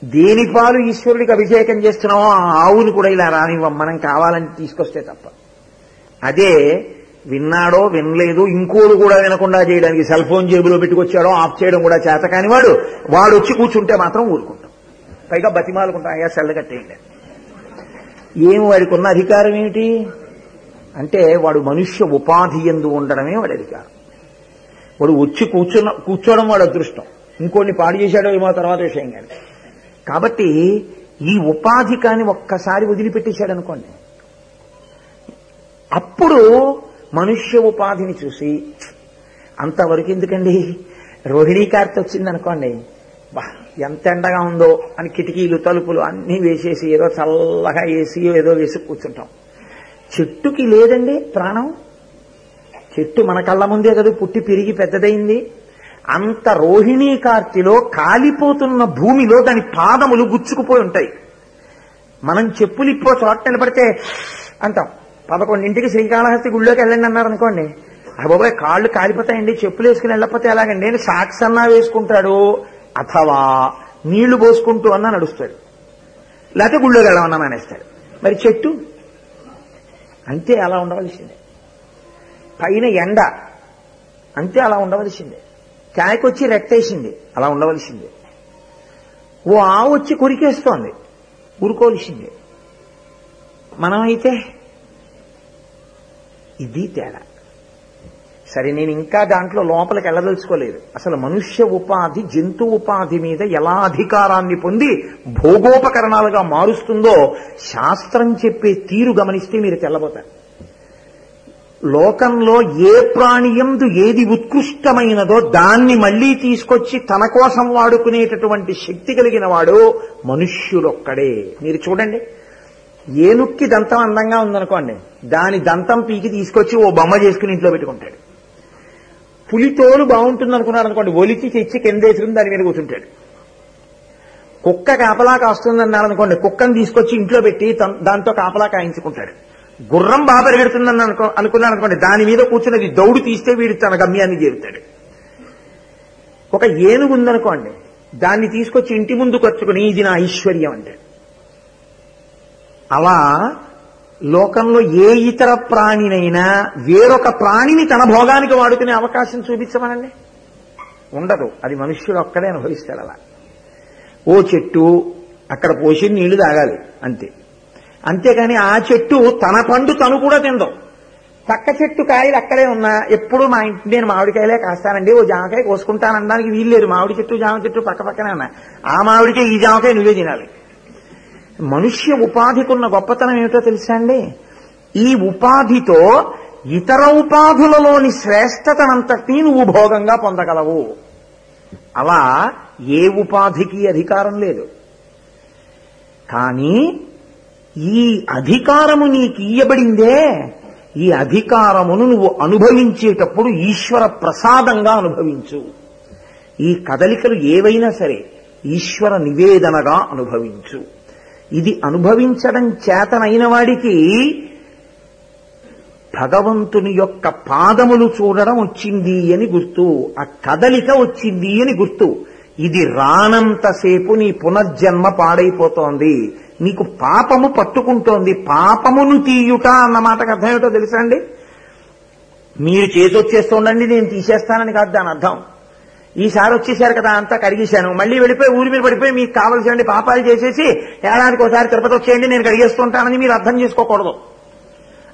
దేని పాలు ఈశ్వరుడికి అభిషేకం చేస్తున్నామో ఆ ఆవుని కూడా ఇలా రానివ్వం, మనం కావాలని తీసుకొస్తే తప్ప. అదే విన్నాడో వినలేదు, ఇంకోడు కూడా వినకుండా చేయడానికి సెల్ ఫోన్ జేబులో పెట్టుకొచ్చాడో ఆఫ్ చేయడం కూడా చేత కాని వాడు వచ్చి కూర్చుంటే మాత్రం ఊరుకుంటాం. పైగా బతిమాలుకుంటాం, అయ్యా సెల్ల కట్టేయండి. ఏమి వాడికి ఉన్న అధికారం ఏమిటి అంటే వాడు మనుష్య ఉపాధి యందు ఉండడమే వాడి అధికారం. వాడు వచ్చి కూర్చోవడం వాడు అదృష్టం. ఇంకోడిని పాడు చేశాడో ఏమో తర్వాత విషయం కానీ. కాబట్టి ఈ ఉపాధి కాని ఒక్కసారి వదిలిపెట్టేశాడు అనుకోండి, అప్పుడు మనుష్య ఉపాధిని చూసి అంతవరకు ఎందుకండి, రోహిణీ కార్తె వచ్చిందనుకోండి, బా ఎంత ఎండగా ఉందో అని కిటికీలు తలుపులు అన్నీ వేసేసి ఏదో చల్లగా ఏసీ ఏదో వేసి కూర్చుంటాం. చెట్టుకి లేదండి ప్రాణం. చెట్టు మన కళ్ళ ముందే కదా పుట్టి పెరిగి పెద్దదైంది. అంత రోహిణీ కార్తెలో కాలిపోతున్న భూమిలో దాని పాదములు గుచ్చుకుపోయి ఉంటాయి. మనం చెప్పులు ఇప్పో చోట నిలబడితే అంటాం, 11ంటికి శ్రీకాళహస్తి గుళ్ళోకి వెళ్ళండి అన్నారు అనుకోండి, అబ్బాయి కాళ్ళు కాలిపోతాయండి, చెప్పులు వేసుకుని వెళ్ళకపోతే ఎలాగండి నేను సాక్స్ అన్నా వేసుకుంటాడు, అథవా నీళ్లు పోసుకుంటూ అన్నా నడుస్తాడు, లేకపోతే గుళ్ళోకి వెళ్ళమన్నా మానేస్తాడు. మరి చెట్టు అంతే, అలా ఉండవలసిందే. పైన ఎండ అంతే, అలా ఉండవలసిందే. కాయకొచ్చి రెట్టేసింది, అలా ఉండవలసిందే. ఓ ఆవు వచ్చి కొరికేస్తోంది, ఊరుకోవలసిందే. మనమైతే ఇది తేడా. సరే, నేను ఇంకా దాంట్లో లోపలికి వెళ్ళదలుచుకోలేదు. అసలు మనుష్య ఉపాధి జంతు ఉపాధి మీద ఎలా అధికారాన్ని పొంది భోగోపకరణాలుగా మారుస్తుందో శాస్త్రం చెప్పే తీరు గమనిస్తే మీరు తెల్లబోతారు. లోకంలో ఏ ప్రాణియందు ఏది ఉత్కృష్టమైనదో దాన్ని మళ్లీ తీసుకొచ్చి తన కోసం వాడుకునేటటువంటి శక్తి కలిగిన వాడు మనుష్యుడొక్కడే. మీరు చూడండి, ఏనుక్కి దంతం అందంగా ఉందనుకోండి, దాని దంతం పీకి తీసుకొచ్చి ఓ బొమ్మ చేసుకుని ఇంట్లో పెట్టుకుంటాడు. పులి తోలు బాగుంటుంది అనుకున్నాడు అనుకోండి, ఒలిచి తెచ్చి కిందేసుకుని దాని మీద కూర్చుంటాడు. కుక్క కాపలా కాస్తుందన్నారు అనుకోండి, కుక్కను తీసుకొచ్చి ఇంట్లో పెట్టి దాంతో కాపలా కాయించుకుంటాడు. గుర్రం బాగా పరిగెడుతుందని అనుకున్నాను అనుకోండి, దాని మీద కూర్చున్నది దౌడు తీస్తే వీడు తన గమ్యాన్ని చేరుతాడు. ఒక ఏనుగు ఉందనుకోండి, దాన్ని తీసుకొచ్చి ఇంటి ముందు కచ్చుకుని ఇది నా ఐశ్వర్యం అంటే. అలా లోకంలో ఏ ఇతర ప్రాణినైనా వేరొక ప్రాణిని తన భోగానికి వాడుకునే అవకాశం చూపించమనండి, ఉండదు. అది మనుష్యుడు ఒక్కడే అనుభవిస్తాడు. అలా ఓ చెట్టు అక్కడ పోసి నీళ్లు తాగాలి అంతే. అంతేకాని ఆ చెట్టు తన పండు తను కూడా తిందాం. పక్క చెట్టు కాయలు అక్కడే ఉన్నా ఎప్పుడు మా ఇంటి నేను మామిడికాయలే కాస్తానండి, ఓ జామకాయ కోసుకుంటానడానికి వీల్లేదు. మామిడి చెట్టు జామ చెట్టు పక్క పక్కనే ఉన్నా, ఆ మామిడికాయ ఈ జామకాయ నువ్వే తినాలి. మనుష్య ఉపాధికున్న గొప్పతనం ఏమిటో తెలుసా అండి? ఈ ఉపాధితో ఇతర ఉపాధులలోని శ్రేష్టతనంతటినీ నువ్వు భోగంగా పొందగలవు. అలా ఏ ఉపాధికి అధికారం లేదు. కానీ ఈ అధికారము నీకు ఇయ్యబడిందే, ఈ అధికారమును నువ్వు అనుభవించేటప్పుడు ఈశ్వర ప్రసాదంగా అనుభవించు. ఈ కదలికలు ఏవైనా సరే ఈశ్వర నివేదనగా అనుభవించు. ఇది అనుభవించడం చేతనైన వాడికి భగవంతుని యొక్క పాదములు చూడడం వచ్చింది అని గుర్తు, ఆ కదలిక వచ్చింది అని గుర్తు. ఇది రానంతసేపు నీ పునర్జన్మ పాడైపోతోంది, నీకు పాపము పట్టుకుంటోంది. పాపమును తీయుట అన్న మాటకు అర్థం ఏమిటో తెలుసా అండి? మీరు చేసి వచ్చేస్తుండండి, నేను తీసేస్తానని కాదు దాని అర్థం. ఈసారి వచ్చేసారు కదా, అంతా కడిగేశాను, మళ్ళీ వెళ్ళిపోయి ఊరి మీద పడిపోయి మీకు కావలసిన పాపాలు చేసేసి ఏడాదికి ఒకసారి తిరుపతి వచ్చేయండి నేను కడిగేస్తుంటానని మీరు అర్థం చేసుకోకూడదు.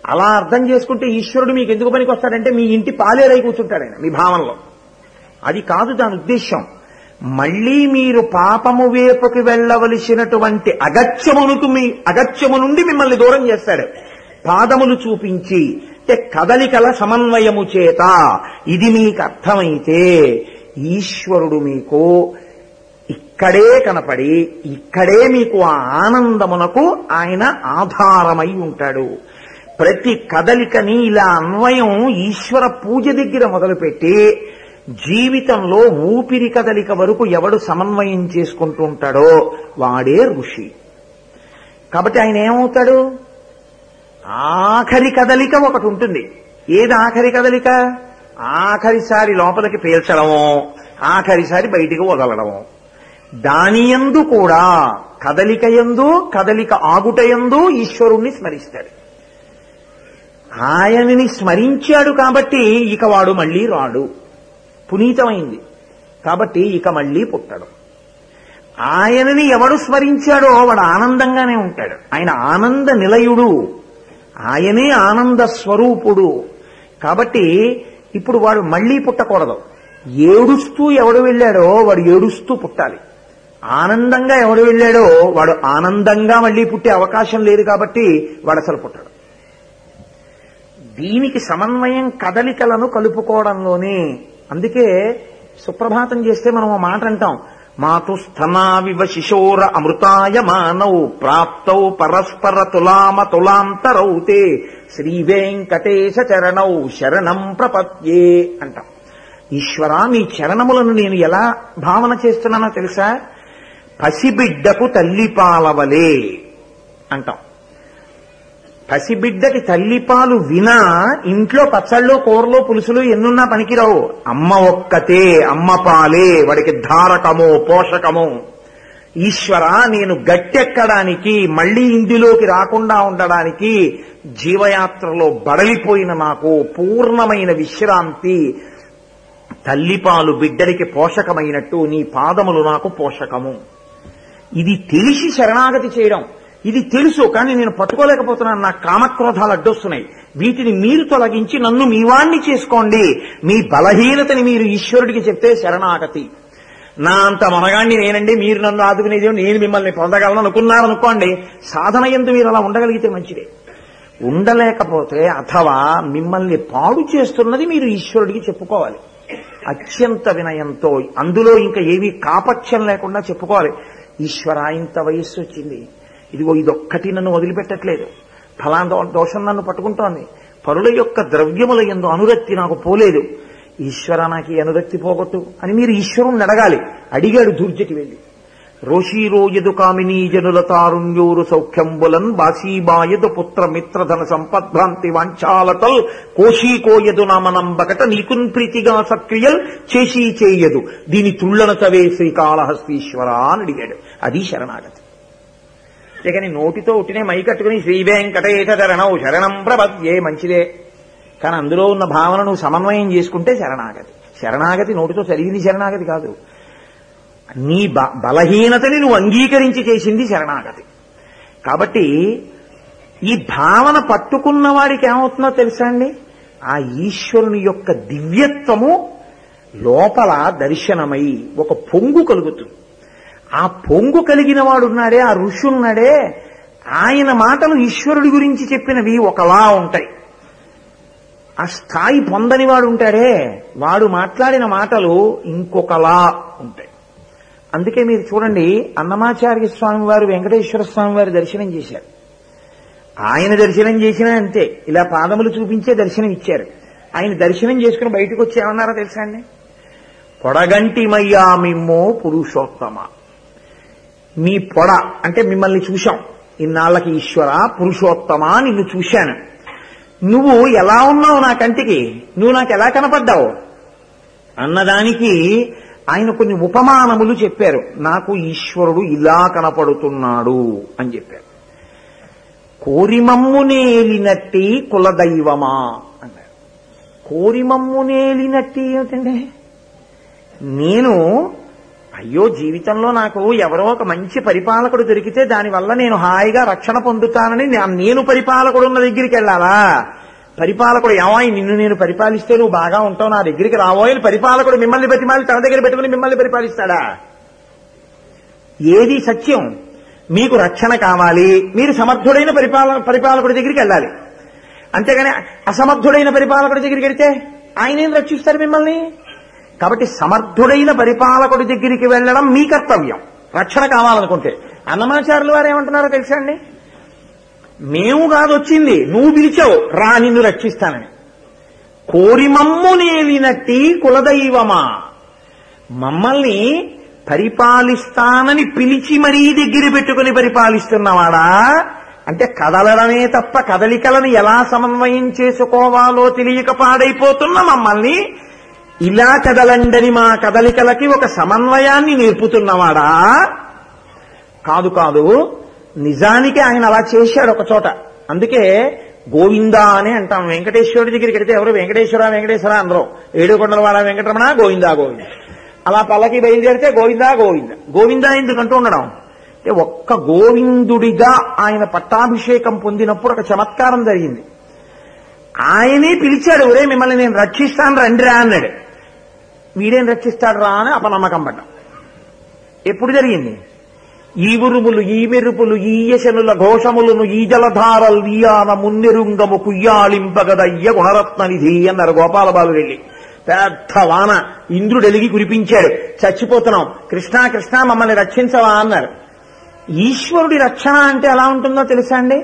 అలా అర్థం చేసుకుంటే ఈశ్వరుడు మీకు ఎందుకు పనికి వస్తాడంటే మీ ఇంటి పాలేరై కూర్చుంటాడు ఆయన మీ భావనలో. అది కాదు దాని ఉద్దేశం. మళ్లీ మీరు పాపము వైపుకి వెళ్లవలసినటువంటి అగత్యము నుండి మిమ్మల్ని దూరం చేస్తాడు పాదములు చూపించి. కదలికల సమన్వయము చేత ఇది మీకు అర్థమైతే ఈశ్వరుడు మీకు ఇక్కడే కనపడి ఇక్కడే మీకు ఆ ఆనందమునకు ఆయన ఆధారమై ఉంటాడు. ప్రతి కదలికని ఇలా అన్వయం ఈశ్వర పూజ దగ్గర మొదలుపెట్టి జీవితంలో ఊపిరి కదలిక వరకు ఎవడు సమన్వయం చేసుకుంటూ ఉంటాడో వాడే ఋషి. కాబట్టి ఆయన ఏమవుతాడు? ఆఖరి కదలిక ఒకటి ఉంటుంది. ఏది ఆఖరి కదలిక? ఆఖరిసారి లోపలికి పీల్చడమో ఆఖరిసారి బయటికి వదలడమో. దానియందు కూడా కదలిక ఆగుటయందు ఈశ్వరుణ్ణి స్మరిస్తాడు. ఆయనని స్మరించాడు కాబట్టి ఇక వాడు మళ్లీ రాడు, పునీతమైంది కాబట్టి ఇక మళ్లీ పుట్టడు. ఆయనని ఎవడు స్మరించాడో వాడు ఆనందంగానే ఉంటాడు. ఆయన ఆనంద నిలయుడు, ఆయనే ఆనంద స్వరూపుడు. కాబట్టి ఇప్పుడు వాడు మళ్లీ పుట్టకూడదు. ఏడుస్తూ ఎవడు వెళ్ళాడో వాడు ఏడుస్తూ పుట్టాలి. ఆనందంగా ఎవడు వెళ్ళాడో వాడు ఆనందంగా మళ్లీ పుట్టే అవకాశం లేదు కాబట్టి వాడు అసలు పుట్టడు. దీనికి సమన్వయం కదలికలను కలుపుకోవడంలోనే. అందుకే సుప్రభాతం చేస్తే మనం ఒక మాట అంటాం, మాతుస్థనావివ శిశోర అమృతాయ మానౌ ప్రాప్తౌ పరస్పర తులాంతరౌతే శ్రీ వెంకటేశ చరణౌ శరణం ప్రపద్యే అంటాం. ఈశ్వరా నీ చరణములను నేను ఎలా భావన చేస్తున్నానో తెలుసా? పసిబిడ్డకు తల్లిపాలవలే అంటాం. పసిబిడ్డకి తల్లిపాలు వినా ఇంట్లో పచ్చళ్ళు కూరలు పులుసులు ఎన్నున్నా పనికిరావు. అమ్మ ఒక్కతే, అమ్మ పాలే వాడికి ధారకము పోషకము. ఈశ్వర నేను గట్టెక్కడానికి మళ్లీ ఇందులోకి రాకుండా ఉండడానికి జీవయాత్రలో బడలిపోయిన నాకు పూర్ణమైన విశ్రాంతి. తల్లిపాలు బిడ్డడికి పోషకమైనట్టు నీ పాదములు నాకు పోషకము. ఇది తెలిసి శరణాగతి చేయడం. ఇది తెలుసు కానీ నేను పట్టుకోలేకపోతున్నాను, నాకు కామక్రోధాలు అడ్డొస్తున్నాయి, వీటిని మీరు తొలగించి నన్ను మీవాణ్ణి చేసుకోండి. మీ బలహీనతని మీరు ఈశ్వరుడికి చెప్తే శరణాగతి. నా అంత మనగాండి నేనండి, మీరు నన్ను ఆదుకునేది నేను మిమ్మల్ని పొందగలను అనుకున్నారనుకోండి, సాధన యందు మీరు అలా ఉండగలిగితే మంచిదే. ఉండలేకపోతే అథవా మిమ్మల్ని పాడు చేస్తున్నది మీరు ఈశ్వరుడికి చెప్పుకోవాలి అత్యంత వినయంతో. అందులో ఇంకా ఏమీ కాపక్ష్యం లేకుండా చెప్పుకోవాలి. ఈశ్వర ఇంత వయస్సు వచ్చింది, ఇదిగో ఇదొక్కటి నన్ను వదిలిపెట్టట్లేదు, ఫలానా దోషం నన్ను పట్టుకుంటోంది, పరుల యొక్క ద్రవ్యముల యందు అనురక్తి నాకు పోలేదు, ఈశ్వర నాకు ఈ అనురక్తి పోగొట్టు అని మీరు ఈశ్వరుణ్ణి అడగాలి. అడిగాడు దుర్జటి వెళ్ళి. రోషీరోయదు కామినీ జనుల తారుణ్యోరు సౌఖ్యంబులన్ బాసీబాయదు పుత్ర మిత్రధన సంపద్భ్రాంతి వాంఛాలతల్ కోశీకోయదు నామనంబకట నీకున్ ప్రీతిగా సక్రియల్ చేసీ చేయదు దీని తుళ్ళన చవే శ్రీకాళహస్తీశ్వర అని అడిగాడు. అది శరణాగతి. కానీ నోటితో ఉట్టినే మైకట్టుకుని శ్రీ వెంకటేశ చరణం శరణం ప్రపద్యే మంచిదే, కానీ అందులో ఉన్న భావనను సమన్వయం చేసుకుంటే శరణాగతి. శరణాగతి నోటితో చదివింది శరణాగతి కాదు, నీ బలహీనతని నువ్వు అంగీకరించి చేసింది శరణాగతి. కాబట్టి ఈ భావన పట్టుకున్న వాడికి ఏమవుతుందో తెలుసా అండి? ఆ ఈశ్వరుని యొక్క దివ్యత్వము లోపల దర్శనమై ఒక పొంగు కలుగుతుంది. ఆ పొంగు కలిగిన వాడున్నాడే, ఆ ఋషి ఉన్నాడే, ఆయన మాటలు ఈశ్వరుడి గురించి చెప్పినవి ఒకలా ఉంటాయి. ఆ స్థాయి పొందని వాడు ఉంటాడే, వాడు మాట్లాడిన మాటలు ఇంకొకలా ఉంటాయి. అందుకే మీరు చూడండి, అన్నమాచార్య స్వామి వారు వెంకటేశ్వర స్వామి వారి దర్శనం చేశారు. ఆయన దర్శనం చేసినా అంతే, ఇలా పాదములు చూపించే దర్శనం ఇచ్చారు. ఆయన దర్శనం చేసుకుని బయటకు వచ్చి ఏమన్నారో తెలుసా అండి? పొడగంటిమయ్యా మిమ్మో పురుషోత్తమ. మీ పొడ అంటే మిమ్మల్ని చూశాం ఇన్నాళ్ళకి ఈశ్వర, పురుషోత్తమ నిన్ను చూశాను, నువ్వు ఎలా ఉన్నావు నా కంటికి, నువ్వు నాకు ఎలా కనపడ్డావు అన్నదానికి ఆయన కొన్ని ఉపమానములు చెప్పారు. నాకు ఈశ్వరుడు ఇలా కనపడుతున్నాడు అని చెప్పారు. కోరిమమ్మునేలినట్టి కులదైవమా అన్నారు. కోరిమమ్మునేలినట్టి ఏమిటండి? నేను అయ్యో జీవితంలో నాకు ఎవరో ఒక మంచి పరిపాలకుడు దొరికితే దానివల్ల నేను హాయిగా రక్షణ పొందుతానని నేను పరిపాలకుడు ఉన్న దగ్గరికి వెళ్ళాలా? పరిపాలకుడు ఏమాయి నిన్ను నేను పరిపాలిస్తే నువ్వు బాగా ఉంటావు, నా దగ్గరికి రావోయని పరిపాలకుడు మిమ్మల్ని బతిమాలి తన దగ్గర పెట్టుకుని మిమ్మల్ని పరిపాలిస్తాడా? ఏది సత్యం? మీకు రక్షణ కావాలి, మీరు సమర్థుడైన పరిపాలకుడి దగ్గరికి వెళ్ళాలి. అంతేగాని అసమర్థుడైన పరిపాలకుడి దగ్గరికి వెళ్తే ఆయన ఏం రక్షిస్తారు మిమ్మల్ని? కాబట్టి సమర్థుడైన పరిపాలకుడి దగ్గరికి వెళ్ళడం మీ కర్తవ్యం, రక్షణ కావాలనుకుంటే. అన్నమాచార్యులు వారు ఏమంటున్నారో తెలుసా అండి? మేము కాదు వచ్చింది, నువ్వు పిలిచావు రా నిన్ను రక్షిస్తానని. కోరిమమ్మునేలినట్టి కులదైవమా, మమ్మల్ని పరిపాలిస్తానని పిలిచి మరీ దగ్గర పెట్టుకుని పరిపాలిస్తున్నవాడా? అంటే కదలడమే తప్ప కదలికలను ఎలా సమన్వయం చేసుకోవాలో తెలియక పాడైపోతున్న మమ్మల్ని ఇలా కదలండని మా కదలికలకి ఒక సమన్వయాన్ని నేర్పుతున్నవాడా? కాదు కాదు, నిజానికి ఆయన అలా చేశాడు ఒక చోట. అందుకే గోవిందా అని అంటాం. వెంకటేశ్వరుడి దగ్గరికి వెడితే ఎవరు వెంకటేశ్వర వెంకటేశ్వర అందరూ, ఏడుకొండలవాడ వెంకటరమణ గోవిందా గోవింద, అలా పల్లకి బయలుదేరితే గోవిందా గోవింద. గోవిందా ఎందుకంటూ ఉండడం అంటే ఒక్క గోవిందుడిగా ఆయన పట్టాభిషేకం పొందినప్పుడు ఒక చమత్కారం జరిగింది. ఆయనే పిలిచాడు, ఒరే మిమ్మల్ని నేను రక్షిస్తాను రండిరా అన్నాడు. వీడేం రక్షిస్తాడు రా అని అపనమ్మకం పడ్డాం. ఎప్పుడు జరిగింది? ఈ ఉరుములు ఈ మెరుపులు ఈ యశనుల ఘోషములను ఈ జలధారలు ఈయాన మున్నెరుంగము కుయ్యాళింపగదయ్య గుణరత్న నిధి అన్నారు గోపాలబాలు వెళ్ళి. పెద్ద వాన ఇంద్రుడు ఎలిగి కురిపించాడు, చచ్చిపోతున్నాం, కృష్ణా కృష్ణా మమ్మల్ని రక్షించవా అన్నారు. ఈశ్వరుడి రక్షణ అంటే ఎలా ఉంటుందో తెలుసా అండి?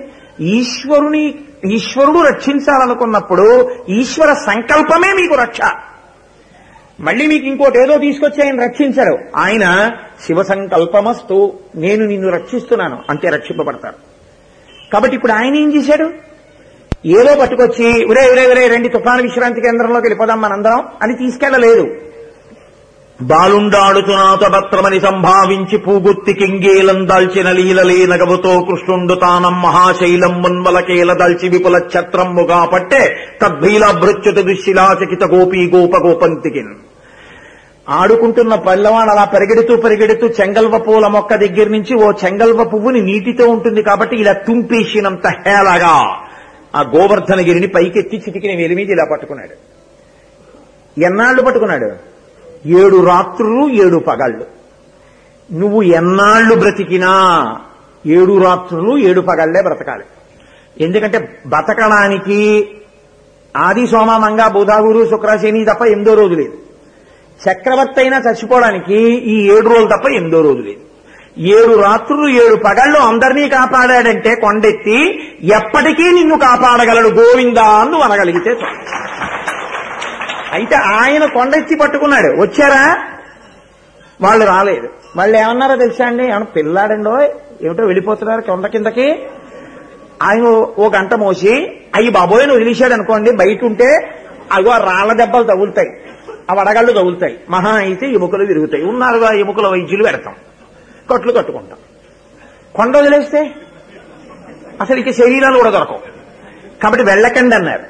ఈశ్వరుడు రక్షించాలనుకున్నప్పుడు ఈశ్వర సంకల్పమే మీకు రక్ష. మళ్ళీ మీకు ఇంకోటి ఏదో తీసుకొచ్చి ఆయన రక్షించరు. ఆయన శివ సంకల్పమస్తు, నేను నిన్ను రక్షిస్తున్నాను అంటే రక్షింపబడతారు. కాబట్టి ఇప్పుడు ఆయన ఏం చేశాడు? ఏదో పట్టుకొచ్చి ఒరే ఒరే ఒరే రండి తుఫాను విశ్రాంతి కేంద్రంలోకి వెళ్ళిపోదాం మనందరం అని తీసుకెళ్లలేదు. బాలుండాడుతునాత భత్రమని సంభావించి పూగుత్తి కింగేలం దాల్చిన లీలలే నగవుతో కృష్ణుండు తానం మహాశైలం మున్వలకేల దల్చి విపుల ఛత్రంబుగా పట్టే తద్భీలాభృత్యుత దుశ్శిలాచకిత గోపీ గోప గోపంతికిన్. ఆడుకుంటున్న పల్లవాడు అలా పరిగెడుతూ చెంగల్వ పూల మొక్క దగ్గర నుంచి ఓ చెంగల్వ పువ్వుని నీటితో ఉంటుంది కాబట్టి ఇలా తుంపేసినంత హేళగా ఆ గోవర్ధనగిరిని పైకెత్తి చిటికిన వేలి మీద ఇలా పట్టుకున్నాడు. ఎన్నాళ్లు పట్టుకున్నాడు? 7 రాత్రులు 7 పగళ్ళు. నువ్వు ఎన్నాళ్లు బ్రతికినా 7 రాత్రులు 7 పగళ్లే బ్రతకాలి. ఎందుకంటే బతకడానికి ఆది సోమ మంగ బుధ గురు శుక్ర శని తప్ప 8వ రోజు లేదు. చక్రవర్తి అయినా చచ్చిపోవడానికి ఈ 7 రోజులు తప్ప 8వ రోజు లేదు. 7 రాత్రులు 7 పగళ్ళు అందరినీ కాపాడాడంటే కొండెత్తి ఎప్పటికీ నిన్ను కాపాడగలడు గోవిందా అని అనగలిగితే. అయితే ఆయన కొండెత్తి పట్టుకున్నాడు. వచ్చారా? వాళ్ళు రాలేదు. వాళ్ళు ఏమన్నారో తెలుసా అండి? ఏమన్నా పిల్లాడండో ఏమిటో వెళ్ళిపోతున్నారు కొండ కిందకి. ఆయన ఓ గంట మోసి అయ్యి బాబోయ్ అని వదిలేశాడు అనుకోండి, బయట ఉంటే అగో రాళ్ల దెబ్బలు తగులుతాయి, ఆ వడగళ్ళు తగులుతాయి, మహా అయితే ఎముకలు విరుగుతాయి. ఉన్నారుగా ఎముకల వైద్యులు పెడతాం, కట్లు కట్టుకుంటాం. కొండ వదిలేస్తే అసలు ఇక శరీరాలు కూడా దొరకవు. కాబట్టి వెళ్ళకండి అన్నారు.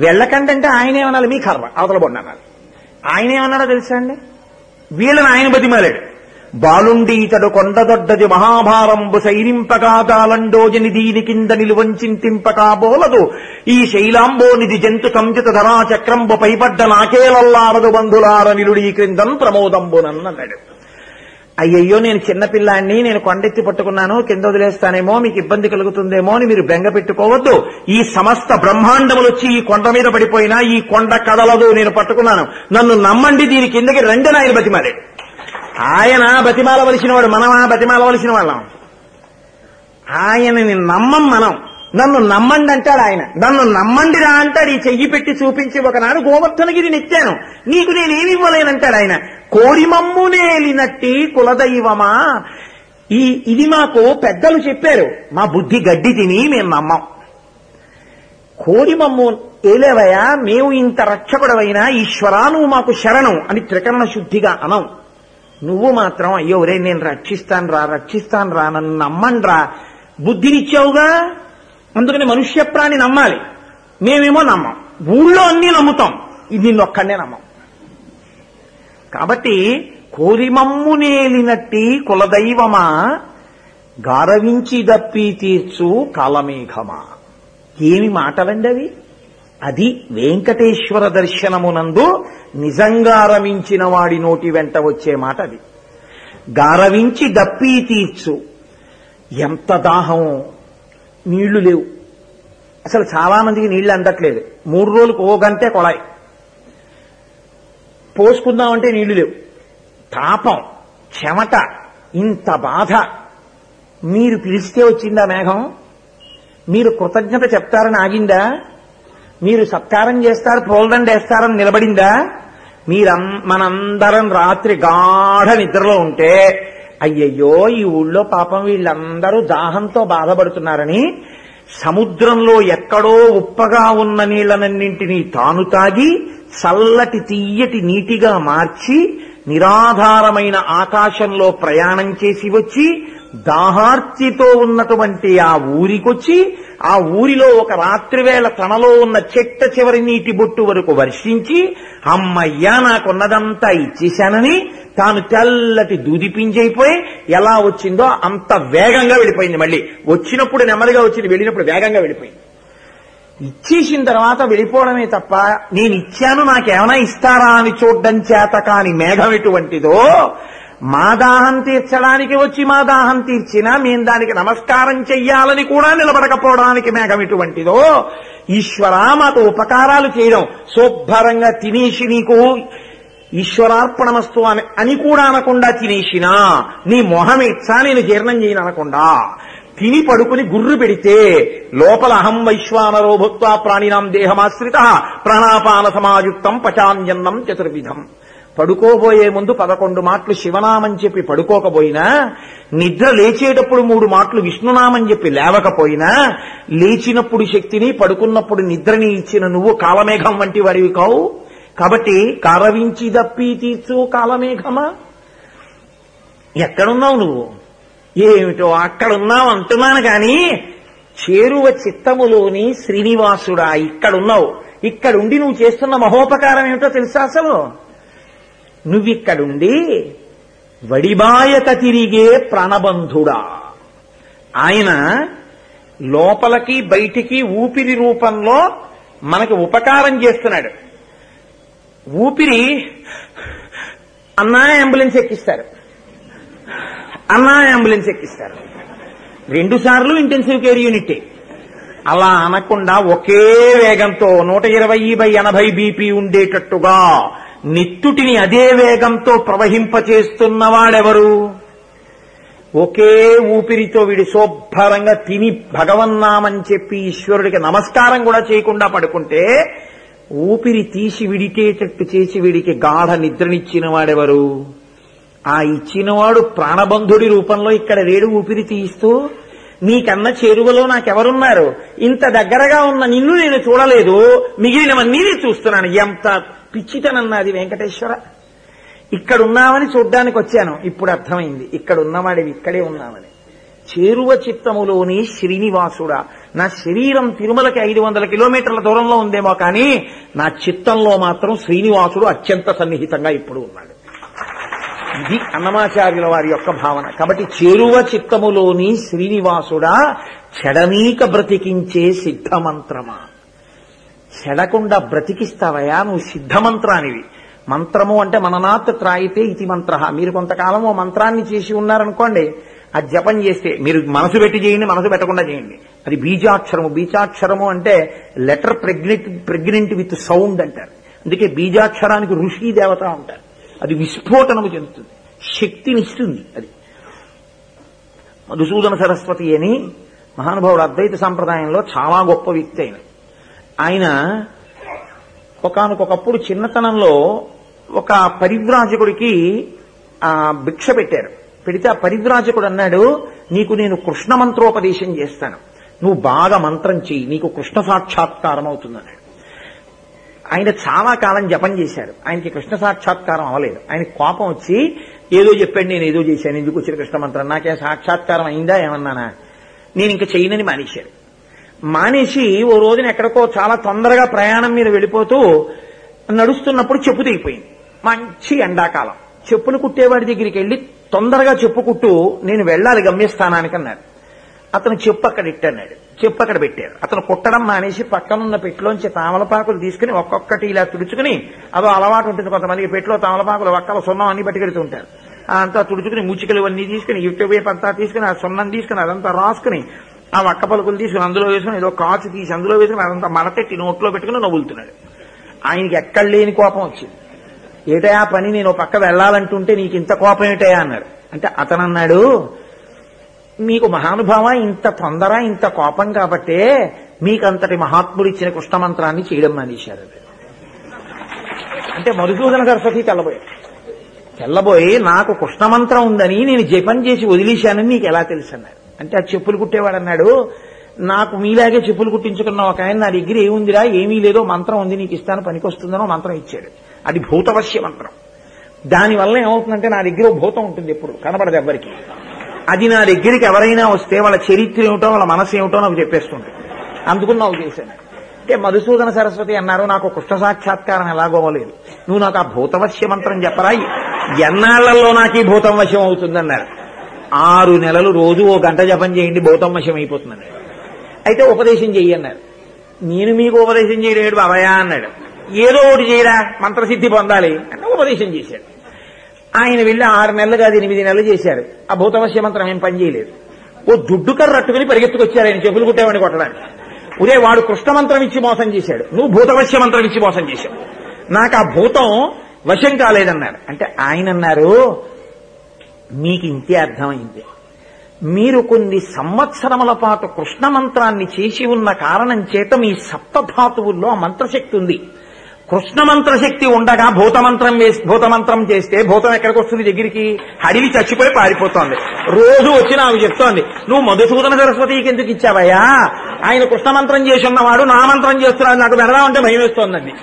వెళ్ళకండి అంటే ఆయన ఏమనాలి? మీ కర్మ అవతల బొండ అన్నారు. ఆయన ఏమన్నాడో తెలుసా అండి? వీళ్ళని ఆయన బతిమాలాడు. బాలుండి ఇతడు కొండదొడ్డది మహాభారంబు సైరింపకాదాలండోజని దీని కింద నిలువంచింతింపకా బోలదు ఈ శైలాంబోనిధి జంతు కంజిత ధరా చక్రంబు పైపడ్డ నాకేలల్లారదు బంధులార నిలుడీ క్రిందన్ ప్రమోదంబునన్నాడు. అయ్యయ్యో నేను చిన్నపిల్లాన్ని, నేను కొండెత్తి పట్టుకున్నాను, కింద వదిలేస్తానేమో, మీకు ఇబ్బంది కలుగుతుందేమో అని మీరు బెంగ పెట్టుకోవద్దు. ఈ సమస్త బ్రహ్మాండములు వచ్చి ఈ కొండ మీద పడిపోయినా ఈ కొండ కదలదు, నేను పట్టుకున్నాను, నన్ను నమ్మండి, దీని కిందకి రెండని ఆయన బతిమాలాడు. ఆయన బతిమాలవలసిన వాడు, మనమా బతిమాలవలసిన వాళ్ళం? ఆయనని నమ్మం మనం. నన్ను నమ్మండి అంటాడు ఆయన. నన్ను నమ్మండిరా అంటాడు. ఈ చెయ్యి పెట్టి చూపించి ఒకనాడు గోవర్ధనగిరిని ఎత్తాను, నీకు నేనేమి ఇవ్వలేనంటాడు ఆయన. కోరిమమ్మునేలినట్టి కులదైవమా, ఇది మాకు పెద్దలు చెప్పారు, మా బుద్ధి గడ్డి తిని మేము నమ్మం. కోరిమమ్ము ఏలేవయా, మేము ఇంత రక్షకుడవైనా ఈశ్వరా నువ్వు మాకు శరణం అని త్రికరణ శుద్ధిగా అనం. నువ్వు మాత్రం అయ్యో ఒరే నేను రక్షిస్తాను రా నన్ను నమ్మండ్రా బుద్ధినిచ్చావుగా. అందుకని మనుష్య ప్రాణి నమ్మాలి, మేమేమో నమ్మం. ఊళ్ళో అన్నీ నమ్ముతాం, ఇది నిన్నొక్కడే నమ్మం. కాబట్టి కోరిమమ్ము నేలినట్టి కులదైవమా గారవించి దప్పి తీర్చు కాలమేఘమా. ఏమి మాటలండి అవి? అది వెంకటేశ్వర దర్శనమునందు నిజంగా రమించిన వాడి నోటి వెంట వచ్చే మాట అది. గారవించి దప్పి తీర్చు. ఎంత దాహం, నీళ్లు లేవు. అసలు చాలా మందికి నీళ్లు అందట్లేదు. 3 రోజులకు ఓ గంటే కొళాయి, పోసుకుందామంటే నీళ్లు లేవు. తాపం, చెమట, ఇంత బాధ. మీరు పిలిస్తే వచ్చిందా మేఘం? మీరు కృతజ్ఞత చెప్తారని ఆగిందా? మీరు సత్కారం చేస్తారు, పూలదండేస్తారని నిలబడిందా? మనందరం రాత్రి గాఢ నిద్రలో ఉంటే అయ్యయ్యో ఈ ఊళ్ళో పాపం వీళ్ళందరూ దాహంతో బాధపడుతున్నారని సముద్రంలో ఎక్కడో ఉప్పగా ఉన్న నీళ్లనన్నింటినీ తాను తాగి చల్లటి తీయటి నీటిగా మార్చి నిరాధారమైన ఆకాశంలో ప్రయాణం చేసి వచ్చి దాహార్తితో ఉన్నటువంటి ఆ ఊరికొచ్చి ఆ ఊరిలో ఒక రాత్రివేళ తనలో ఉన్న చెట్ట చివరి నీటి బొట్టు వరకు వర్షించి అమ్మయ్యా నాకున్నదంతా ఇచ్చేశానని తాను తెల్లటి దూదిపించైపోయి ఎలా వచ్చిందో అంత వేగంగా వెళ్ళిపోయింది. మళ్ళీ వచ్చినప్పుడు నెమ్మదిగా వచ్చింది, వెళ్ళినప్పుడు వేగంగా వెళ్ళిపోయింది. ఇచ్చేసిన తర్వాత వెళ్ళిపోవడమే తప్ప నేను ఇచ్చాను నాకేమైనా ఇస్తారా అని చూడ్డం చేత కాని మేఘం ఎటువంటిదో, మా దాహం తీర్చడానికి వచ్చి మా దాహం తీర్చినా మేం దానికి నమస్కారం చెయ్యాలని కూడా నిలబడకపోవడానికి మేఘం ఎటువంటిదో, ఈశ్వరా మాకు ఉపకారాలు చేయడం, శుభ్రంగా తినేసి నీకు ఈశ్వరార్పణమస్తు అని కూడా అనకుండా తినేసినా నీ మొహం ఇచ్చా నేను జీర్ణం చేయను అనకుండా తిని పడుకుని గుర్రు పెడితే లోపల అహం వైశ్వానరో భూత్వా ప్రాణినాం దేహమాశ్రిత ప్రాణాపాన సమాయుక్తం పచాంజన్నం చతుర్విధం. పడుకోబోయే ముందు 11 మాటలు శివనామం చెప్పి పడుకోకపోయినా, నిద్ర లేచేటప్పుడు 3 మాటలు విష్ణునామం చెప్పి లేవకపోయినా, లేచినప్పుడు శక్తిని పడుకున్నప్పుడు నిద్రని ఇచ్చిన నువ్వు కాలమేఘం వంటి వాడివి కావు. కాబట్టి కారవించి దప్పి తీర్చు కాలమేఘమా. ఎక్కడున్నావు నువ్వు? ఏమిటో అక్కడున్నావు అంటున్నాను కానీ చేరువ చిత్తములోని శ్రీనివాసుడా ఇక్కడున్నావు. ఇక్కడుండి నువ్వు చేస్తున్న మహోపకారం ఏమిటో తెలుసా? అసలు నువ్విక్కడుండి వడిబాయక తిరిగే ప్రాణబంధుడా. ఆయన లోపలికి బయటికి ఊపిరి రూపంలో మనకు ఉపకారం చేస్తున్నాడు. ఊపిరి అన్నా అంబులెన్స్ ఎక్కిస్తారు, 2 సార్లు ఇంటెన్సివ్ కేర్ యూనిట్. అలా అనకుండా ఒకే వేగంతో 120/80 బీపీ ఉండేటట్టుగా నిత్తుటిని అదే వేగంతో ప్రవహింపచేస్తున్నవాడెవరు? ఒకే ఊపిరితో వీడి శుభ్రంగా తిని భగవన్నామని చెప్పి ఈశ్వరుడికి నమస్కారం కూడా చేయకుండా పడుకుంటే ఊపిరి తీసి విడిచేటట్టు చేసి వీడికి గాఢ నిద్రనిచ్చిన వాడెవరు? ఆ ఇచ్చినవాడు ప్రాణబంధుడి రూపంలో ఇక్కడ రేడు ఊపిరి తీయిస్తూ నీకన్నా చేరువలో నాకెవరున్నారు? ఇంత దగ్గరగా ఉన్న నిన్ను నేను చూడలేదు, మిగిలినవన్నీ నేను చూస్తున్నాను. ఎంత పిచ్చితనన్నది వెంకటేశ్వర. ఇక్కడున్నామని చూడ్డానికి వచ్చాను, ఇప్పుడు అర్థమైంది ఇక్కడున్నవాడివి ఇక్కడే ఉన్నామని. చేరువ చిత్తములోని శ్రీనివాసుడా. నా శరీరం తిరుమలకి 500 కిలోమీటర్ల దూరంలో ఉందేమో కానీ నా చిత్తంలో మాత్రం శ్రీనివాసుడు అత్యంత సన్నిహితంగా ఇప్పుడు ఉన్నాడు. ఇది అన్నమాచార్యుల వారి యొక్క భావన. కాబట్టి చేరువ చిత్తములోని శ్రీనివాసుడా చెడనీక బ్రతికించే సిద్ధమంత్రమా. చెడకుండా బ్రతికిస్తావయా నువ్వు సిద్ధమంత్రానివి. మంత్రము అంటే మననాత్ త్రాయితే ఇతి మంత్ర. మీరు కొంతకాలం ఓ మంత్రాన్ని చేసి ఉన్నారనుకోండి, ఆ జపం చేస్తే మీరు మనసు పెట్టి చేయండి, మనసు పెట్టకుండా చేయండి, అది బీజాక్షరము. బీజాక్షరము అంటే లెటర్ ప్రెగ్నెంట్ విత్ సౌండ్ అంటారు. అందుకే బీజాక్షరానికి ఋషి దేవత ఉంటారు. అది విస్ఫోటనము చెందుతుంది, శక్తినిస్తుంది. అది మధుసూదన సరస్వతి అని మహానుభావుడు అద్వైత సంప్రదాయంలో చాలా గొప్ప వ్యక్తి. ఆయన ఒకానొకప్పుడు చిన్నతనంలో ఒక పరివ్రాజకుడికి భిక్ష పెట్టారు. పెడితే ఆ పరివ్రాజకుడు అన్నాడు, నీకు నేను కృష్ణ మంత్రోపదేశం చేస్తాను, నువ్వు బాగా మంత్రం చెయ్యి, నీకు కృష్ణ సాక్షాత్కారం అవుతుందన్నాడు. ఆయన చాలా కాలం జపం చేశారు, ఆయనకి కృష్ణ సాక్షాత్కారం అవ్వలేదు. ఆయన కోపం వచ్చి ఏదో చెప్పాడు, నేను ఏదో చేశాను, ఎందుకు వచ్చిన కృష్ణ మంత్రం, నాకే సాక్షాత్కారం అయిందా ఏమన్నానా, నేను ఇంకా చేయనని మానేశాడు. మానేసి ఓ రోజున ఎక్కడికో చాలా తొందరగా ప్రయాణం మీద వెళ్ళిపోతూ నడుస్తున్నప్పుడు చెప్పు తెగిపోయింది. మంచి ఎండాకాలం. చెప్పులు కుట్టేవాడి దగ్గరికి వెళ్ళి తొందరగా చెప్పు కుట్టు, నేను వెళ్ళాలి గమ్యస్థానానికి అన్నాడు. అతను చెప్పు అక్కడ ఇట్టన్నాడు. చెప్పు అక్కడ పెట్టారు. అతను కుట్టడం మానేసి పక్కనున్న పెట్టిలోంచి తామలపాకులు తీసుకుని ఒక్కొక్కటి ఇలా తుడుచుకుని, అదో అలవాటు ఉంటుంది కొంతమందికి, పెట్టిలో తామలపాకులు ఒక్కల సున్నం అన్ని పట్టుకెడుతూ ఉంటారు. అంతా తుడుచుకుని ముచ్చికలు అన్నీ తీసుకుని యుట్టవేపు అంతా తీసుకుని ఆ సున్నం తీసుకుని అదంతా రాసుకుని ఆ వక్క పలుకులు తీసుకుని అందులో వేసుకుని ఏదో కాచు తీసి అందులో వేసుకుని అదంతా మడతెట్టి నోట్లో పెట్టుకుని నవ్వులుతున్నాడు. ఆయనకి ఎక్కడ లేని కోపం వచ్చింది. ఏటయా పని, నేను పక్క వెళ్ళాలంటుంటే నీకు ఇంత కోపం ఏటయా అన్నాడు. అంటే అతను అన్నాడు, మీకు మహానుభావ ఇంత తొందర ఇంత కోపం కాబట్టే మీకంతటి మహాత్ముడు ఇచ్చిన కృష్ణమంత్రాన్ని చేయడం మానేశారు. అంటే మధుసూదన సరస్వతి తెల్లబోయి నాకు కృష్ణమంత్రం ఉందని నేను జపం చేసి వదిలేశానని నీకు ఎలా తెలుసు అన్నాడు. అంటే ఆ చెప్పులు కుట్టేవాడు అన్నాడు, నాకు మీలాగే చెప్పులు కుట్టించుకున్న ఒక ఆయన నా దగ్గర ఏముందిరా, ఏమీ లేదో మంత్రం ఉంది నీకు ఇస్తాను పనికొస్తుందనో మంత్రం ఇచ్చాడు. అది భూతవశ్య మంత్రం. దానివల్ల ఏమవుతుందంటే నా దగ్గర భూతం ఉంటుంది, ఎప్పుడు కనబడదు ఎవ్వరికి. అది నా దగ్గరికి ఎవరైనా వస్తే వాళ్ళ చరిత్ర ఏమిటో వాళ్ళ మనసు ఏమిటో నాకు చెప్పేస్తుంది. అందుకుని నాకు చేశాను. అంటే మధుసూదన సరస్వతి అన్నారు, నాకు కృష్ణ సాక్షాత్కారం ఎలాగోవలేదు, నువ్వు నాకు ఆ భూతవశ్య మంత్రం చెప్పరా, ఎన్నాళ్లలో నాకు ఈ భూతం వశ్యం అవుతుందన్నారు. 6 నెలలు రోజు ఓ గంట జపం చేయండి, భూతం వశ్యం అయిపోతుందన్నాడు. అయితే ఉపదేశం చెయ్యి అన్నారు. నేను మీకు ఉపదేశం చేయలేడు బాబాయా అన్నాడు. ఏదో ఒకటి చేయరా, మంత్రసిద్ధి పొందాలి అంటే ఉపదేశం చేశాడు. ఆయన వెళ్ళి 6 నెలలు కాదు 8 నెలలు చేశారు. ఆ భూతవశ్య మంత్రం ఏం పని చేయలేదు. ఓ దుడ్డు కర్ర అట్టుకుని పరిగెత్తుకొచ్చారు ఆయన చెప్పులు కుట్టేవాడిని కొట్టడానికి. ఒరే వాడు కృష్ణ మంత్రం ఇచ్చి మోసం చేశాడు, నువ్వు భూతవశ్య మంత్రం ఇచ్చి మోసం చేశావు, నాకు ఆ భూతం వశం కాలేదన్నారు. అంటే ఆయన అన్నారు, మీకు ఇంతే అర్థమైంది, మీరు కొన్ని సంవత్సరముల పాటు కృష్ణ మంత్రాన్ని చేసి ఉన్న కారణం చేత మీ సప్తధాతువుల్లో ఆ మంత్రశక్తి ఉంది. కృష్ణ మంత్రశక్తి ఉండగా భూతమంత్రం చేస్తే భూతం ఎక్కడికి వస్తుంది, దగ్గరికి హడివి చచ్చిపోయి పారిపోతోంది. రోజు వచ్చి నాకు చెప్తోంది, నువ్వు మధుసూదన సరస్వతికి ఎందుకు ఇచ్చావయ్యా, ఆయన కృష్ణ మంత్రం చేసి ఉన్నవాడు నా మంత్రం చేస్తున్నాడు, నాకు వెనదామంటే భయం వేస్తోందండి.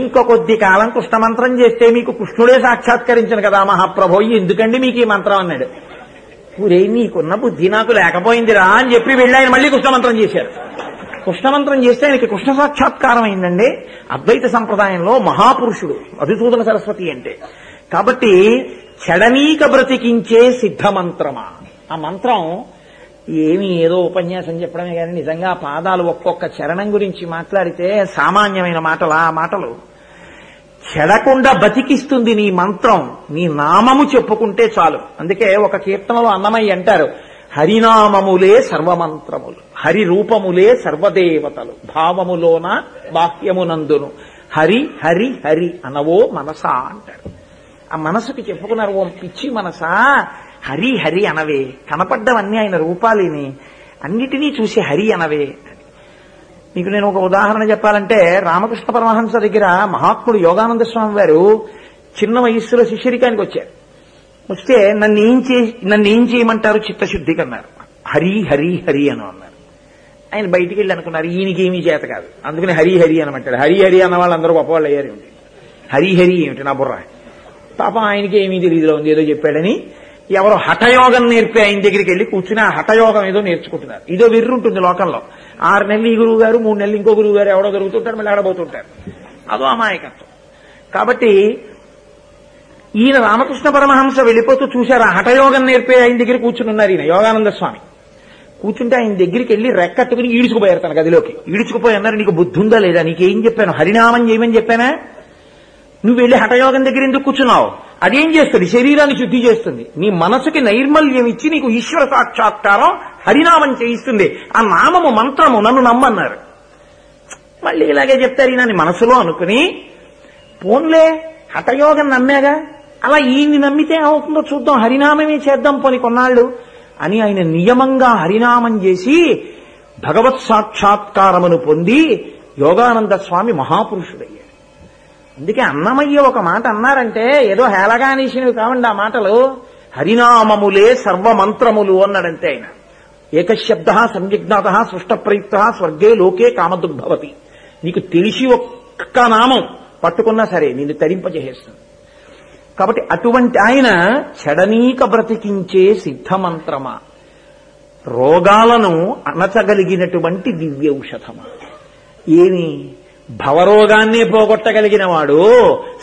ఇంకో కొద్ది కాలం కృష్ణ మంత్రం చేస్తే మీకు కృష్ణుడే సాక్షాత్కరించను కదా మహాప్రభో, ఎందుకండి మీకు ఈ మంత్రం అన్నాడు. ఊరే నీకున్న బుద్ధి నాకు లేకపోయిందిరా అని చెప్పి వెళ్ళి ఆయన మళ్ళీ కృష్ణ మంత్రం చేశారు. కృష్ణ మంత్రం చేస్తే ఆయనకి కృష్ణ సాక్షాత్కారం అయిందండి. అద్వైత సంప్రదాయంలో మహాపురుషుడు మధుసూదన సరస్వతి అంటే. కాబట్టి చెడనీక బ్రతికించే సిద్ధమంత్రమా, ఆ మంత్రం ఏమి ఏదో ఉపన్యాసం చెప్పడమే కానీ నిజంగా ఆ పాదాలు ఒక్కొక్క చరణం గురించి మాట్లాడితే సామాన్యమైన మాటలు, ఆ మాటలు చెడకుండా బతికిస్తుంది నీ మంత్రం, నీ నామము చెప్పుకుంటే చాలు. అందుకే ఒక కీర్తనలో అన్నమయ్య అంటారు, హరినామములే సర్వమంత్రములు, హరి రూపములే సర్వదేవతలు, భావములోన బాహ్యమునందును హరి హరి హరి అనవో మనసా అంటారు. ఆ మనసుకి చెప్పుకున్నారు, ఓ పిచ్చి మనసా హరి హరి అనవే, కనపడ్డవన్నీ ఆయన రూపాలేని, అన్నిటినీ చూసి హరి అనవే. మీకు నేను ఒక ఉదాహరణ చెప్పాలంటే, రామకృష్ణ పరమహంస దగ్గర మహాత్ముడు యోగానంద స్వామి వారు చిన్న వయస్సులో శిష్యరికానికి వచ్చారు. వస్తే నన్ను ఏం చేయమంటారు, చిత్తశుద్ధికి అన్నారు. హరి హరి హరి అని అన్నారు. ఆయన బయటికి వెళ్ళి అనుకున్నారు, ఈయనకేమీ చేత కాదు, అందుకని హరి హరి అనమంటాడు. హరి హరి అన్న వాళ్ళు అందరూ గొప్పవాళ్ళు అయ్యారు. హరి హరి ఏమిటి నా బుర్ర, పాపం ఆయనకి ఏమీ తెలియదులో ఉంది, ఏదో చెప్పాడని ఎవరో హఠయోగం నేర్పి ఆయన దగ్గరికి వెళ్ళి కూర్చుని ఆ హఠయోగం ఏదో నేర్చుకుంటున్నారు. ఇదో వెర్రుంటుంది లోకంలో. 6 నెలలు ఈ గురువు గారు, 3 నెలలు ఇంకో గురువు గారు ఎవడో దొరుకుతుంటారు, మళ్ళీ ఆడబోతుంటారు. అదో అమాయకత్వం. కాబట్టి ఈయన రామకృష్ణ పరమహంస వెళ్ళిపోతూ చూశారు, ఆ హఠయోగం నేర్పే ఆయన దగ్గర కూర్చుని ఉన్నారు ఈయన యోగానంద స్వామి. కూర్చుంటే ఆయన దగ్గరికి వెళ్ళి రెక్కట్టుకుని ఈడ్చుకుపోయారు తన గదిలోకి. ఈడ్చుకుపోయి అన్నారు, నీకు బుద్ధి ఉందా లేదా, నీకేం చెప్పాను, హరినామం చేయమని చెప్పానా, నువ్వు వెళ్ళి హఠయోగం దగ్గర ఎందుకు కూర్చున్నావు, అదేం చేస్తుంది, శరీరాన్ని శుద్ధి చేస్తుంది, నీ మనసుకి నైర్మల్యం ఇచ్చి నీకు ఈశ్వర సాక్షాత్కారం హరినామం చేయిస్తుంది, ఆ నామము మంత్రము, నన్ను నమ్మన్నారు. మళ్ళీ ఇలాగే చెప్తారు ఈయన మనసులో అనుకుని, పోన్లే హఠయోగం నమ్మాగా, అలా ఈయన్ని నమ్మితే ఏమవుతుందో చూద్దాం, హరినామమే చేద్దాం పోని కొన్నాళ్ళు అని ఆయన నియమంగా హరినామం చేసి భగవత్ సాక్షాత్కారమును పొంది యోగానంద స్వామి మహాపురుషుడయ్యాడు. అందుకే అన్నమయ్య ఒక మాట అన్నారంటే ఏదో హేళగానేసినవి కావండి ఆ మాటలు. హరినామములే సర్వమంత్రములు అన్నాడంతే ఆయన. ఏకశబ్ద సంవిజ్ఞాత సృష్టప్రయుక్త స్వర్గే లోకే కామదుర్భవతి. నీకు తెలిసి ఒక్క నామం పట్టుకున్నా సరే నిన్ను తరింపజేసేస్తుంది. కాబట్టి అటువంటి ఆయన చెడనీక బ్రతికించే సిద్ధమంత్రమా, రోగాలను అణచగలిగినటువంటి దివ్యౌషధమా. ఏమి భవరోగాన్నే పోగొట్టగలిగిన వాడు,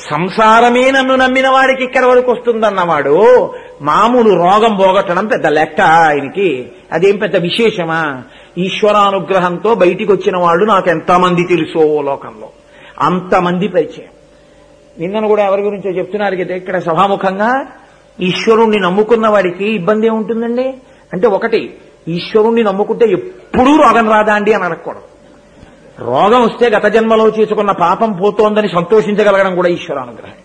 సంసారమే నన్ను నమ్మిన వాడికి ఇక్కడ వరకు వస్తుందన్నవాడు మామూలు రోగం పోగొట్టడం పెద్ద లెక్క ఆయనకి, అదేం పెద్ద విశేషమా. ఈశ్వరానుగ్రహంతో బయటికి వచ్చిన వాళ్ళు నాకు ఎంతమంది తెలుసో లోకంలో, అంతమంది పరిచయం. నిన్నను కూడా ఎవరి గురించో చెప్తున్నారు కదా ఇక్కడ సభాముఖంగా, ఈశ్వరుణ్ణి నమ్ముకున్న వాడికి ఇబ్బంది ఏముంటుందండి అంటే, ఒకటి ఈశ్వరుణ్ణి నమ్ముకుంటే ఎప్పుడూ రోగం రాదా అండి అని అడగకూడదు. రోగం వస్తే గత జన్మలో చేసుకున్న పాపం పోతోందని సంతోషించగలగడం కూడా ఈశ్వరానుగ్రహం.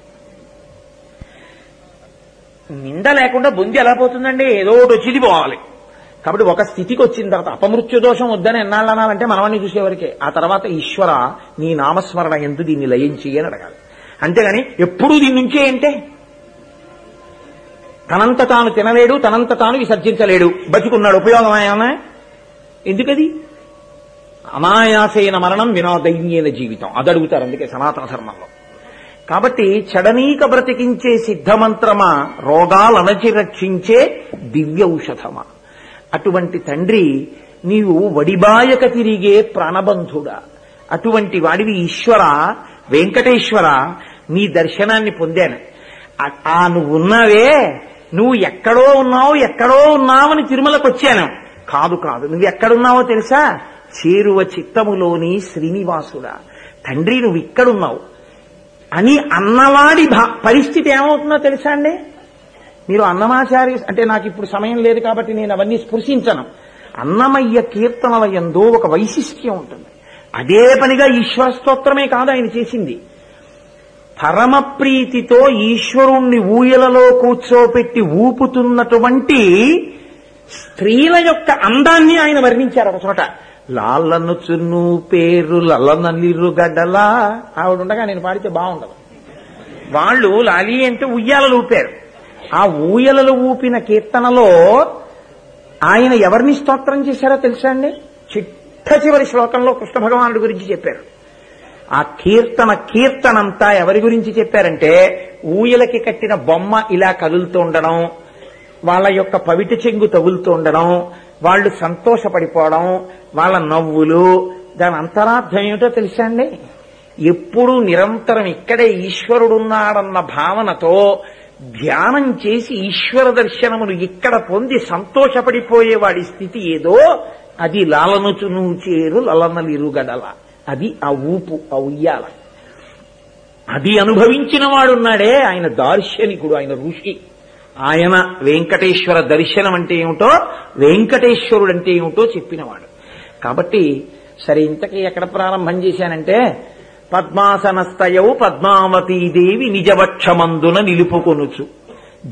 నింద లేకుండా బొంది ఎలా పోతుందండి, ఏదో ఒకటి వచ్చింది పోవాలి. కాబట్టి ఒక స్థితికి వచ్చిన తర్వాత అపమృత్యు దోషం వద్దని ఎన్నాళ్ళు అనాలంటే మనవన్నీ చూసేవరకే. ఆ తర్వాత ఈశ్వర నీ నామస్మరణ ఎందు దీన్ని లయించి అని అడగాలి. అంతేగాని ఎప్పుడూ దీని నుంచే అంటే తనంత తాను తినలేడు, తనంత తాను విసర్జించలేడు, బతికున్నాడు, ఉపయోగం ఏమన్నా? ఎందుకది? అనాయాసైన మరణం వినా దైన్యైన జీవితం, అది అడుగుతారు అందుకే సనాతన ధర్మంలో. కాబట్టి చెడనీక బ్రతికించే సిద్ధమంత్రమా, రోగాలనచి రక్షించే దివ్యౌషధమా. అటువంటి తండ్రి నీవు వడిబాయక తిరిగే ప్రాణబంధుడా, అటువంటి వాడివి ఈశ్వర వెంకటేశ్వర, నీ దర్శనాన్ని పొందాను. నువ్వున్నావే, నువ్వు ఎక్కడో ఉన్నావని తిరుమలకు వచ్చాను. కాదు నువ్వు ఎక్కడున్నావో తెలుసా? చేరువ చిత్తములోని శ్రీనివాసుడా. తండ్రి నువ్వు ఇక్కడున్నావు అని అన్నవాడి పరిస్థితి ఏమవుతుందో తెలుసా అండి? మీరు అన్నమాచార్య అంటే నాకు ఇప్పుడు సమయం లేదు కాబట్టి నేను అవన్నీ స్పృశించను. అన్నమయ్య కీర్తనల యందు ఒక వైశిష్ట్యం ఉంటుంది. అదే పనిగా ఈశ్వర స్తోత్రమే కాదు ఆయన చేసింది. పరమ ప్రీతితో ఈశ్వరుణ్ణి ఊయలలో కూర్చోపెట్టి ఊపుతున్నటువంటి స్త్రీల యొక్క అందాన్ని ఆయన వర్ణించారు ఒక చోట. లాలను చున్ను పేరు లలనలిరు గడ్డలా, ఆవిడుండగా నేను పాడితే బాగుండదు. వాళ్ళు లాలి అంటే ఉయ్యాలలు ఊపారు. ఆ ఊయలలు ఊపిన కీర్తనలో ఆయన ఎవరిని స్తోత్రం చేశారో తెలుసా అండి? చిట్ట చివరి శ్లోకంలో కృష్ణ భగవానుడి గురించి చెప్పారు. ఆ కీర్తనంతా ఎవరి గురించి చెప్పారంటే, ఊయలకి కట్టిన బొమ్మ ఇలా కదులుతూ ఉండడం, వాళ్ళ యొక్క పవిట చెంగు తగులుతూ ఉండడం, వాళ్ళు సంతోషపడిపోవడం, వాళ్ళ నవ్వులు, దాని అంతరార్థం ఏమిటో తెలుసా అండి? ఎప్పుడూ నిరంతరం ఇక్కడే ఈశ్వరుడున్నాడన్న భావనతో ధ్యానం చేసి ఈశ్వర దర్శనమును ఇక్కడ పొంది సంతోషపడిపోయేవాడి స్థితి ఏదో అది లాలనుచును చేరు లలనలిరుగడల, అది ఆ ఊపు, ఆ ఉయ్యాల. అది అనుభవించిన వాడున్నాడే ఆయన దార్శనికుడు, ఆయన ఋషి. ఆయన వెంకటేశ్వర దర్శనం అంటే ఏమిటో, వెంకటేశ్వరుడు అంటే ఏమిటో చెప్పినవాడు. కాబట్టి సరే, ఇంతకీ ఎక్కడ ప్రారంభం చేశానంటే, పద్మాసనస్థయౌ పద్మావతీదేవి నిజవక్షమందున నిలుపుకొనుచు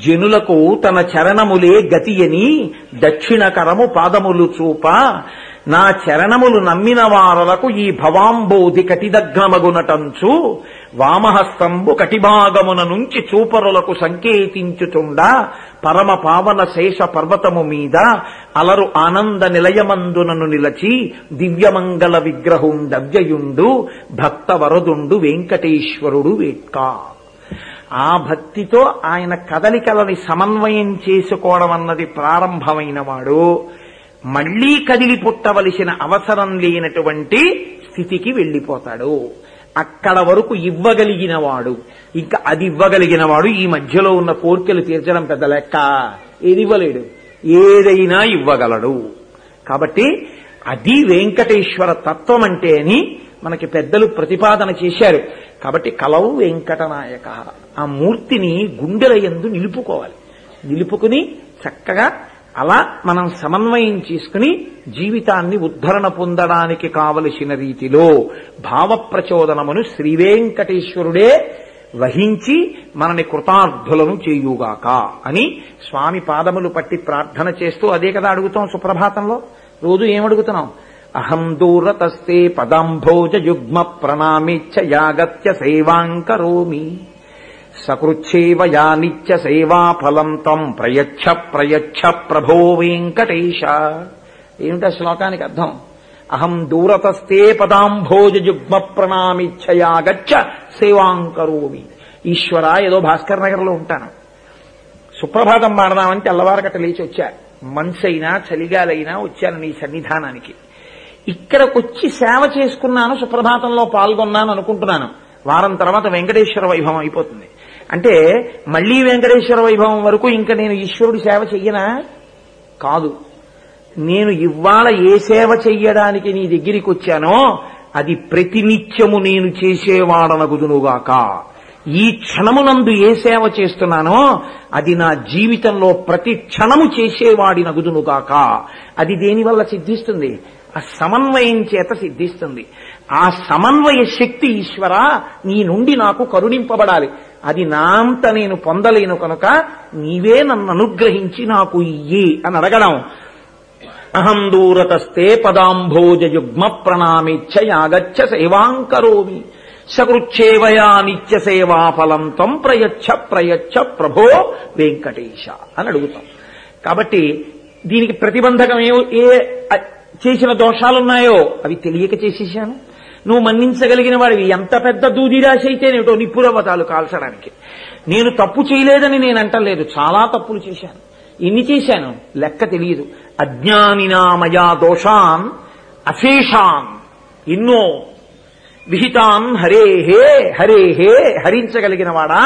జనులకు తన చరణములే గతియని దక్షిణకరము పాదములు చూప, నా చరణములు నమ్మిన వారలకు ఈ భవాంబోధి కటిదగ్నమగునటంచు వామహస్తంబు కటిభాగమున నుంచి చూపరులకు సంకేతించుచుండా పరమ పావన శేష పర్వతము మీద అలరు ఆనంద నిలయమందునను నిలచి దివ్యమంగళ విగ్రహుండవ్యయుండు భక్త వరదుండు వెంకటేశ్వరుడు వేట్కా. ఆ భక్తితో ఆయన కదలికలని సమన్వయం చేసుకోవడం అన్నది ప్రారంభమైన వాడు మళ్లీ కదిలి పుట్టవలసిన అవసరం లేనటువంటి స్థితికి వెళ్లిపోతాడు. అక్కడ వరకు ఇవ్వగలిగిన వాడు, ఇంకా అది ఇవ్వగలిగిన వాడు ఈ మధ్యలో ఉన్న కోర్కెలు తీర్చడం పెద్ద లెక్క. ఏది ఇవ్వలేడు, ఏదైనా ఇవ్వగలడు. కాబట్టి అది వెంకటేశ్వర తత్వం అంటే అని మనకి పెద్దలు ప్రతిపాదన చేశారు. కాబట్టి కలవు వెంకటనాయక, ఆ మూర్తిని గుండెల యందు నిలుపుకోవాలి. నిలుపుకుని చక్కగా అలా మనం సమన్వయం చేసుకుని జీవితాన్ని ఉద్ధరణ పొందడానికి కావలసిన రీతిలో భావ ప్రచోదనమును శ్రీవేంకటేశ్వరుడే వహించి మనని కృతార్థులను చేయుగాక అని స్వామి పాదములు పట్టి ప్రార్థన చేస్తూ అదే కదా అడుగుతాం సుప్రభాతంలో. రోజు ఏమడుగుతున్నాం? అహం దూరతస్తే పదాంభోజ యుగ్మ ప్రణామేచ్చ యాగత్య సేవాంకరోమి సకృచ్ఛేవ యా నిత్య సేవా ఫలం తం ప్రయచ్ఛ ప్రయచ్ఛ ప్రభో వెంకటేశ. ఏమిటా శ్లోకానికి అర్థం? అహం దూరతస్తే పదాంభోజ యుగ్మ ప్రణామిచ్చ యాగచ్చ సేవాంకరోమి. ఈశ్వర ఏదో భాస్కర్ నగర్లో ఉంటాను, సుప్రభాతం పాడదామని తెల్లవారకట్ట లేచి వచ్చా, మనసైనా చలిగాలైనా వచ్చాను నీ సన్నిధానానికి. ఇక్కడికొచ్చి సేవ చేసుకున్నాను, సుప్రభాతంలో పాల్గొన్నాను అనుకుంటున్నాను. వారం తర్వాత వెంకటేశ్వర వైభవం అయిపోతుంది. అంటే మళ్లీ వెంకటేశ్వర వైభవం వరకు ఇంకా నేను ఈశ్వరుడి సేవ చెయ్యనా? కాదు. నేను ఇవాళ ఏ సేవ చెయ్యడానికి నీ దగ్గరికి వచ్చానో అది ప్రతినిత్యము నేను చేసేవాడనగుదునుగాక. ఈ క్షణమునందు ఏ సేవ చేస్తున్నానో అది నా జీవితంలో ప్రతి క్షణము చేసేవాడినగుదునుగాక. అది దేనివల్ల సిద్ధిస్తుంది? ఆ సమన్వయం చేత సిద్ధిస్తుంది. ఆ సమన్వయ శక్తి ఈశ్వర నీ నుండి నాకు కరుణింపబడాలి. అది నా అంత నేను పొందలేను కనుక నీవే నన్ను అనుగ్రహించి నాకు ఇయ్యి అని అడగడం. అహం దూరతస్తే పదాంభోజయుగ్మ ప్రణామిచ్చ యాగచ్చ సేవాంకరోమి సకృచ్ఛేవయా నిత్య సేవా ఫలం త్వం ప్రయచ్చ ప్రయచ్చ ప్రభో వెంకటేశ అని అడుగుతాం. కాబట్టి దీనికి ప్రతిబంధకం ఏ చేసిన దోషాలున్నాయో అవి తెలియక చేసేశాను. నువ్వు మన్నించగలిగిన వాడివి. ఎంత పెద్ద దూదిరాశి అయితేనేటో నిప్పురవ్వతాలు కాల్చడానికి. నేను తప్పు చేయలేదని నేను అంటలేదు, చాలా తప్పులు చేశాను. ఎన్ని చేశాను లెక్క తెలియదు. అజ్ఞానినామయా దోషాన్ అశేషాన్, ఎన్నో విహితాన్ హరేహే హరేహే, హరించగలిగిన వాడా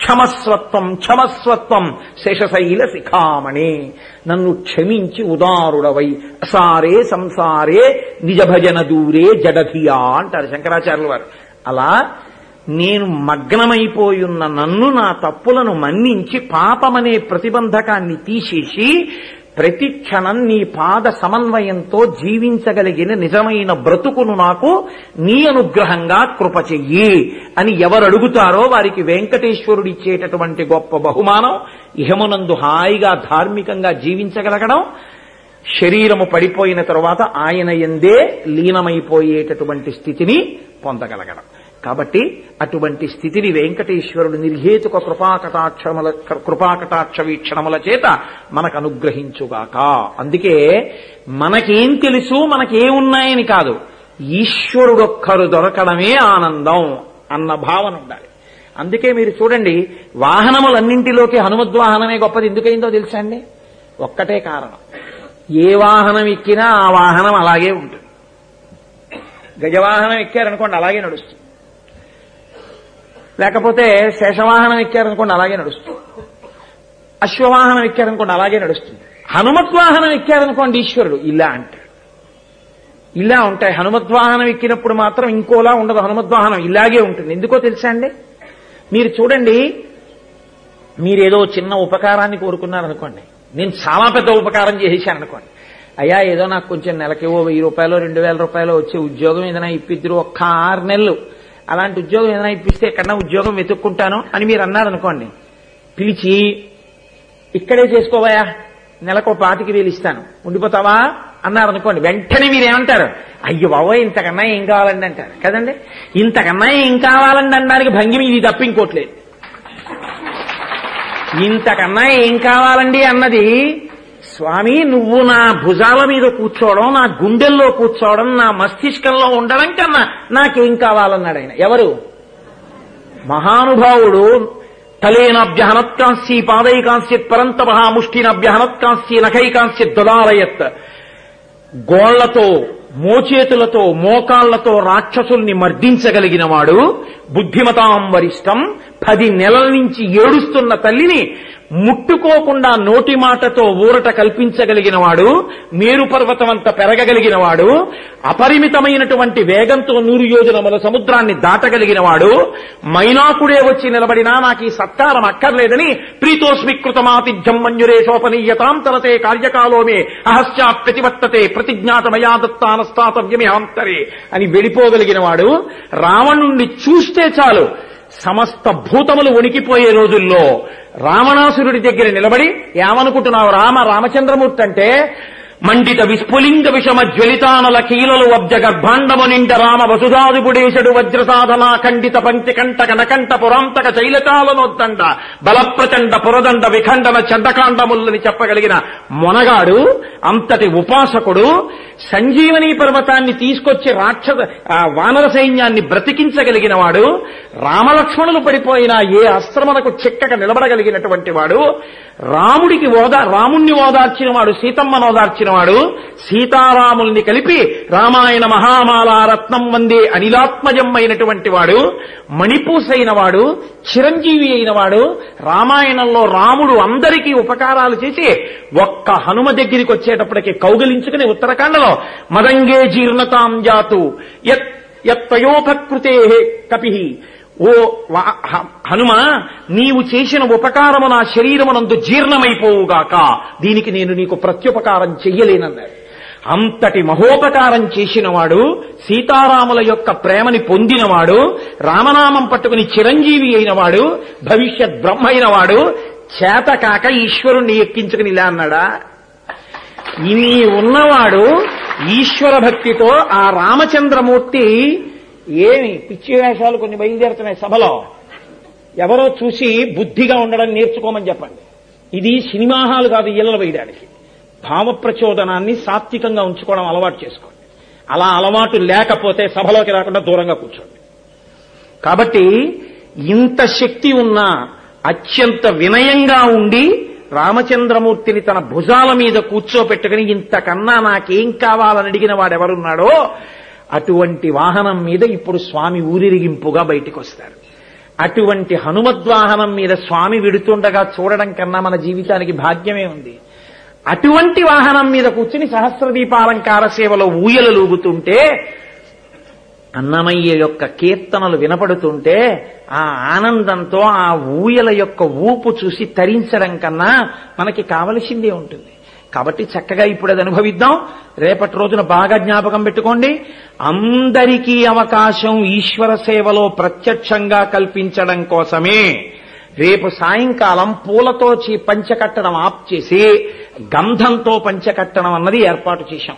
క్షమస్వత్వం క్షమస్వత్వం శేషశైల శిఖామణి, నన్ను క్షమించి ఉదారుడవై అసారే సంసారే నిజ భజన దూరే జడధియా అంటారు శంకరాచార్యుల వారు. అలా నేను మగ్నమైపోయున్న నన్ను, నా తప్పులను మన్నించి పాపమనే ప్రతిబంధకాన్ని తీసేసి ప్రతి క్షణం నీ పాద సమన్వయంతో జీవించగలిగిన నిజమైన బ్రతుకును నాకు నీ అనుగ్రహంగా కృప చెయ్యి అని ఎవరు అడుగుతారో వారికి వెంకటేశ్వరుడు ఇచ్చేటటువంటి గొప్ప బహుమానం ఇహమునందు హాయిగా ధార్మికంగా జీవించగలగడం, శరీరము పడిపోయిన తరువాత ఆయన యందే లీనమైపోయేటటువంటి స్థితిని పొందగలగడం. కాబట్టి అటువంటి స్థితిని వెంకటేశ్వరుడు నిర్హేతుక కృపాకటాక్ష వీక్షణముల చేత మనకు అనుగ్రహించుగాక. అందుకే మనకేం తెలుసు, మనకేమున్నాయని కాదు, ఈశ్వరుడొక్కరు దొరకడమే ఆనందం అన్న భావన ఉండాలి. అందుకే మీరు చూడండి, వాహనములన్నింటిలోకి హనుమద్వాహనమే గొప్పది. ఎందుకైందో తెలుసా అండి? ఒక్కటే కారణం, ఏ వాహనం ఎక్కినా ఆ వాహనం అలాగే ఉంటుంది. గజవాహనం ఎక్కారనుకోండి అలాగే నడుస్తుంది, లేకపోతే శేషవాహనం ఎక్కారనుకోండి అలాగే నడుస్తుంది, అశ్వవాహనం ఎక్కారనుకోండి అలాగే నడుస్తుంది. హనుమద్వాహనం ఎక్కారనుకోండి ఈశ్వరుడు ఇలా అంటాడు. ఇలా ఉంటాయి. హనుమద్వాహనం ఎక్కినప్పుడు మాత్రం ఇంకోలా ఉండదు, హనుమద్వాహనం ఇలాగే ఉంటుంది. ఎందుకో తెలుసా అండి? మీరు చూడండి, మీరేదో చిన్న ఉపకారాన్ని కోరుకున్నారనుకోండి, నేను చాలా పెద్ద ఉపకారం చేసేసాను అనుకోండి, అయ్యా ఏదో నాకు కొంచెం నెలకేవో 1000 రూపాయలు 2000 రూపాయలు వచ్చే ఉద్యోగం ఏదైనా ఇప్పిద్దరు, ఒక్క 6 నెలలు అలాంటి ఉద్యోగం ఏదైనా ఇప్పిస్తే ఎక్కడన్నా ఉద్యోగం వెతుక్కుంటాను అని మీరు అన్నారనుకోండి. పిలిచి ఇక్కడే చేసుకోవయా, నెలకు 25,000 ఇస్తాను, ఉండిపోతావా అన్నారనుకోండి. వెంటనే మీరేమంటారు? అయ్యో బాబోయ్ ఇంతకన్నా ఏం కావాలండి అంటారు కదండి. ఇంతకన్నా ఏం కావాలండి అనడానికి భంగిమ ఇది తప్ప ఇంకోట్లేదు. ఇంతకన్నా ఏం కావాలండి అన్నది, స్వామి నువ్వు నా భుజాల మీద కూర్చోవడం, నా గుండెల్లో కూర్చోవడం, నా మస్తిష్కంలో ఉండడం కన్నా నాకేం కావాలన్నాడు ఆయన. ఎవరు? మహానుభావుడు. తలేనాభ్యహనత్కాంస్యీ పాదైకాంస్యత్ పరంతప ముష్టినభ్యహనత్కాంస్యీ నఖైకాంస్యత్ దదారయత్. గోళ్లతో మోచేతులతో మోకాళ్లతో రాక్షసుల్ని మర్దించగలిగిన వాడు, బుద్ధిమతాం వరిష్టం, 10 నెలల నుంచి ఏడుస్తున్న తల్లిని ముట్టుకోకుండా నోటి మాటతో ఊరట కల్పించగలిగిన వాడు, మేరు పర్వతమంత పెరగగలిగిన వాడు, అపరిమితమైనటువంటి వేగంతో 100 యోజనముల సముద్రాన్ని దాటగలిగిన వాడు, మైనాకుడే వచ్చి నిలబడినా నాకు ఈ సత్కారం అక్కర్లేదని ప్రీతోస్మి కృతమాతిథ్యం మంజురేషోపనీయతాం తరతే కార్యకాలోమే అహస్యా ప్రతివర్తతే ప్రతిజ్ఞాతమయా దత్తానస్తాతవ్యమిహాంతరే అని వెళ్ళిపోగలిగిన వాడు, రావణుణ్ణి చూస్తే చాలు సమస్త భూతములు వణికిపోయే రోజుల్లో రావణాసురుడి దగ్గర నిలబడి ఏమనుకుంటున్నావు రామచంద్రమూర్తి అంటే, మండిత విస్ఫులింగ విషమ జ్వలితానల కీలలు వబ్జ గర్భాండము నిండ రామ వసుధాదిపుడేశడు వజ్రసాధనా ఖండిత పంచకంఠ కనకంఠ పురాంతక శైలకాలనొద్దండ బలప్రచండ పురదండ విఖండన చండకాండములని చెప్పగలిగిన మొనగాడు అంతటి ఉపాసకుడు సంజీవని పర్వతాన్ని తీసుకొచ్చి వానర సైన్యాన్ని బ్రతికించగలిగిన వాడు, రామలక్ష్మణులు పడిపోయినా ఏ అస్త్రములకు చిక్కక నిలబడగలిగినటువంటి వాడు, రాముణ్ణి ఓదార్చిన వాడు, సీతమ్మను ఓదార్చిన వాడు, సీతారాముల్ని కలిపి రామాయణ మహామాలారత్నం వందే అనిలాత్మజం అయినటువంటి వాడు, మణిపూసైన వాడు, చిరంజీవి అయిన వాడు, రామాయణంలో రాముడు అందరికీ ఉపకారాలు చేసి ఒక్క హనుమ దగ్గరికి వచ్చేటప్పటికి కౌగలించుకుని ఉత్తరాఖండలో మదంగే జీర్ణతాం జాతు యత్వయోపకృతే కపిహి, ఓ హనుమ, నీవు చేసిన ఉపకారము నా శరీరమునందు జీర్ణమైపోవుగాక, దీనికి నేను నీకు ప్రత్యుపకారం చెయ్యలేనన్నాడు. అంతటి మహోపకారం చేసినవాడు, సీతారాముల యొక్క ప్రేమని పొందినవాడు, రామనామం పట్టుకుని చిరంజీవి అయినవాడు, భవిష్యత్ బ్రహ్మ అయినవాడు, చేతకాక ఈశ్వరుణ్ణి ఎక్కించుకుని ఇలా అన్నాడా? ఇన్ని ఉన్నవాడు ఈశ్వర భక్తితో ఆ రామచంద్రమూర్తి ఏమి పిచ్చి వేషాలు కొన్ని బయలుదేరుతున్నాయి సభలో, ఎవరో చూసి బుద్ధిగా ఉండడం నేర్చుకోమని చెప్పండి. ఇది సినిమా హాలు కాదు ఇళ్లలో వేయడానికి. భావ ప్రచోదనాన్ని సాత్వికంగా ఉంచుకోవడం అలవాటు చేసుకోండి. అలా అలవాటు లేకపోతే సభలోకి రాకుండా దూరంగా కూర్చోండి. కాబట్టి ఇంత శక్తి ఉన్నా అత్యంత వినయంగా ఉండి రామచంద్రమూర్తిని తన భుజాల మీద కూర్చోపెట్టుకుని ఇంతకన్నా నాకేం కావాలని అడిగిన వాడెవరున్నాడో అటువంటి వాహనం మీద ఇప్పుడు స్వామి ఊరిరిగింపుగా బయటికి వస్తారు. అటువంటి హనుమద్వాహనం మీద స్వామి విడుతుండగా చూడడం కన్నా మన జీవితానికి భాగ్యమే ఉంది. అటువంటి వాహనం మీద కూర్చుని సహస్రదీపాలంకార సేవలో ఊయలలూగుతుంటే, అన్నమయ్య యొక్క కీర్తనలు వినపడుతుంటే ఆ ఆనందంతో ఆ ఊయల యొక్క ఊపు చూసి తరించడం కన్నా మనకి కావలసిందే ఉంటుంది. కాబట్టి చక్కగా ఇప్పుడు అది అనుభవిద్దాం. రేపటి రోజున బాగా జ్ఞాపకం పెట్టుకోండి, అందరికీ అవకాశం ఈశ్వర సేవలో ప్రత్యక్షంగా కల్పించడం కోసమే రేపు సాయంకాలం పూలతో పంచకట్టడం ఆప్ చేసి గంధంతో పంచకట్టడం అన్నది ఏర్పాటు చేశాం.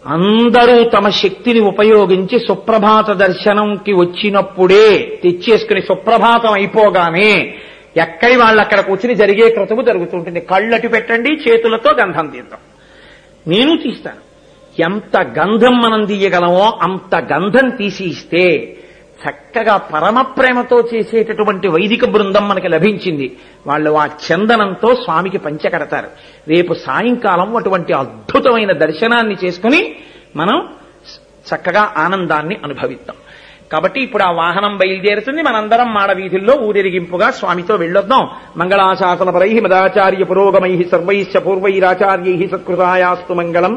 అందరూ తమ శక్తిని ఉపయోగించి సుప్రభాత దర్శనంకి వచ్చినప్పుడే తెచ్చేసుకుని సుప్రభాతం అయిపోగానే ఎక్కడి వాళ్ళు అక్కడ కూర్చుని జరిగే క్రతువు జరుగుతుంటుంది. కళ్ళటు పెట్టండి, చేతులతో గంధం తీద్దాం. నేను తీస్తాను. ఎంత గంధం మనం తీయగలమో అంత గంధం తీసి ఇస్తే చక్కగా పరమ ప్రేమతో చేసేటటువంటి వైదిక బృందం మనకి లభించింది. వాళ్ళు ఆ చందనంతో స్వామికి పంచకడతారు. రేపు సాయంకాలం అటువంటి అద్భుతమైన దర్శనాన్ని చేసుకుని మనం చక్కగా ఆనందాన్ని అనుభవిద్దాం. కాబట్టి ఇప్పుడు ఆ వాహనం బయలుదేరుతుంది. మనందరం మాడవీధుల్లో ఊరిరిగింపుగా స్వామితో వెళ్ళొద్దాం. మంగళాశాసనపరై మదాచార్య పురోగమై సర్వైశ్చ పూర్వైరాచార్యై సత్కృతాయాస్తు మంగళం.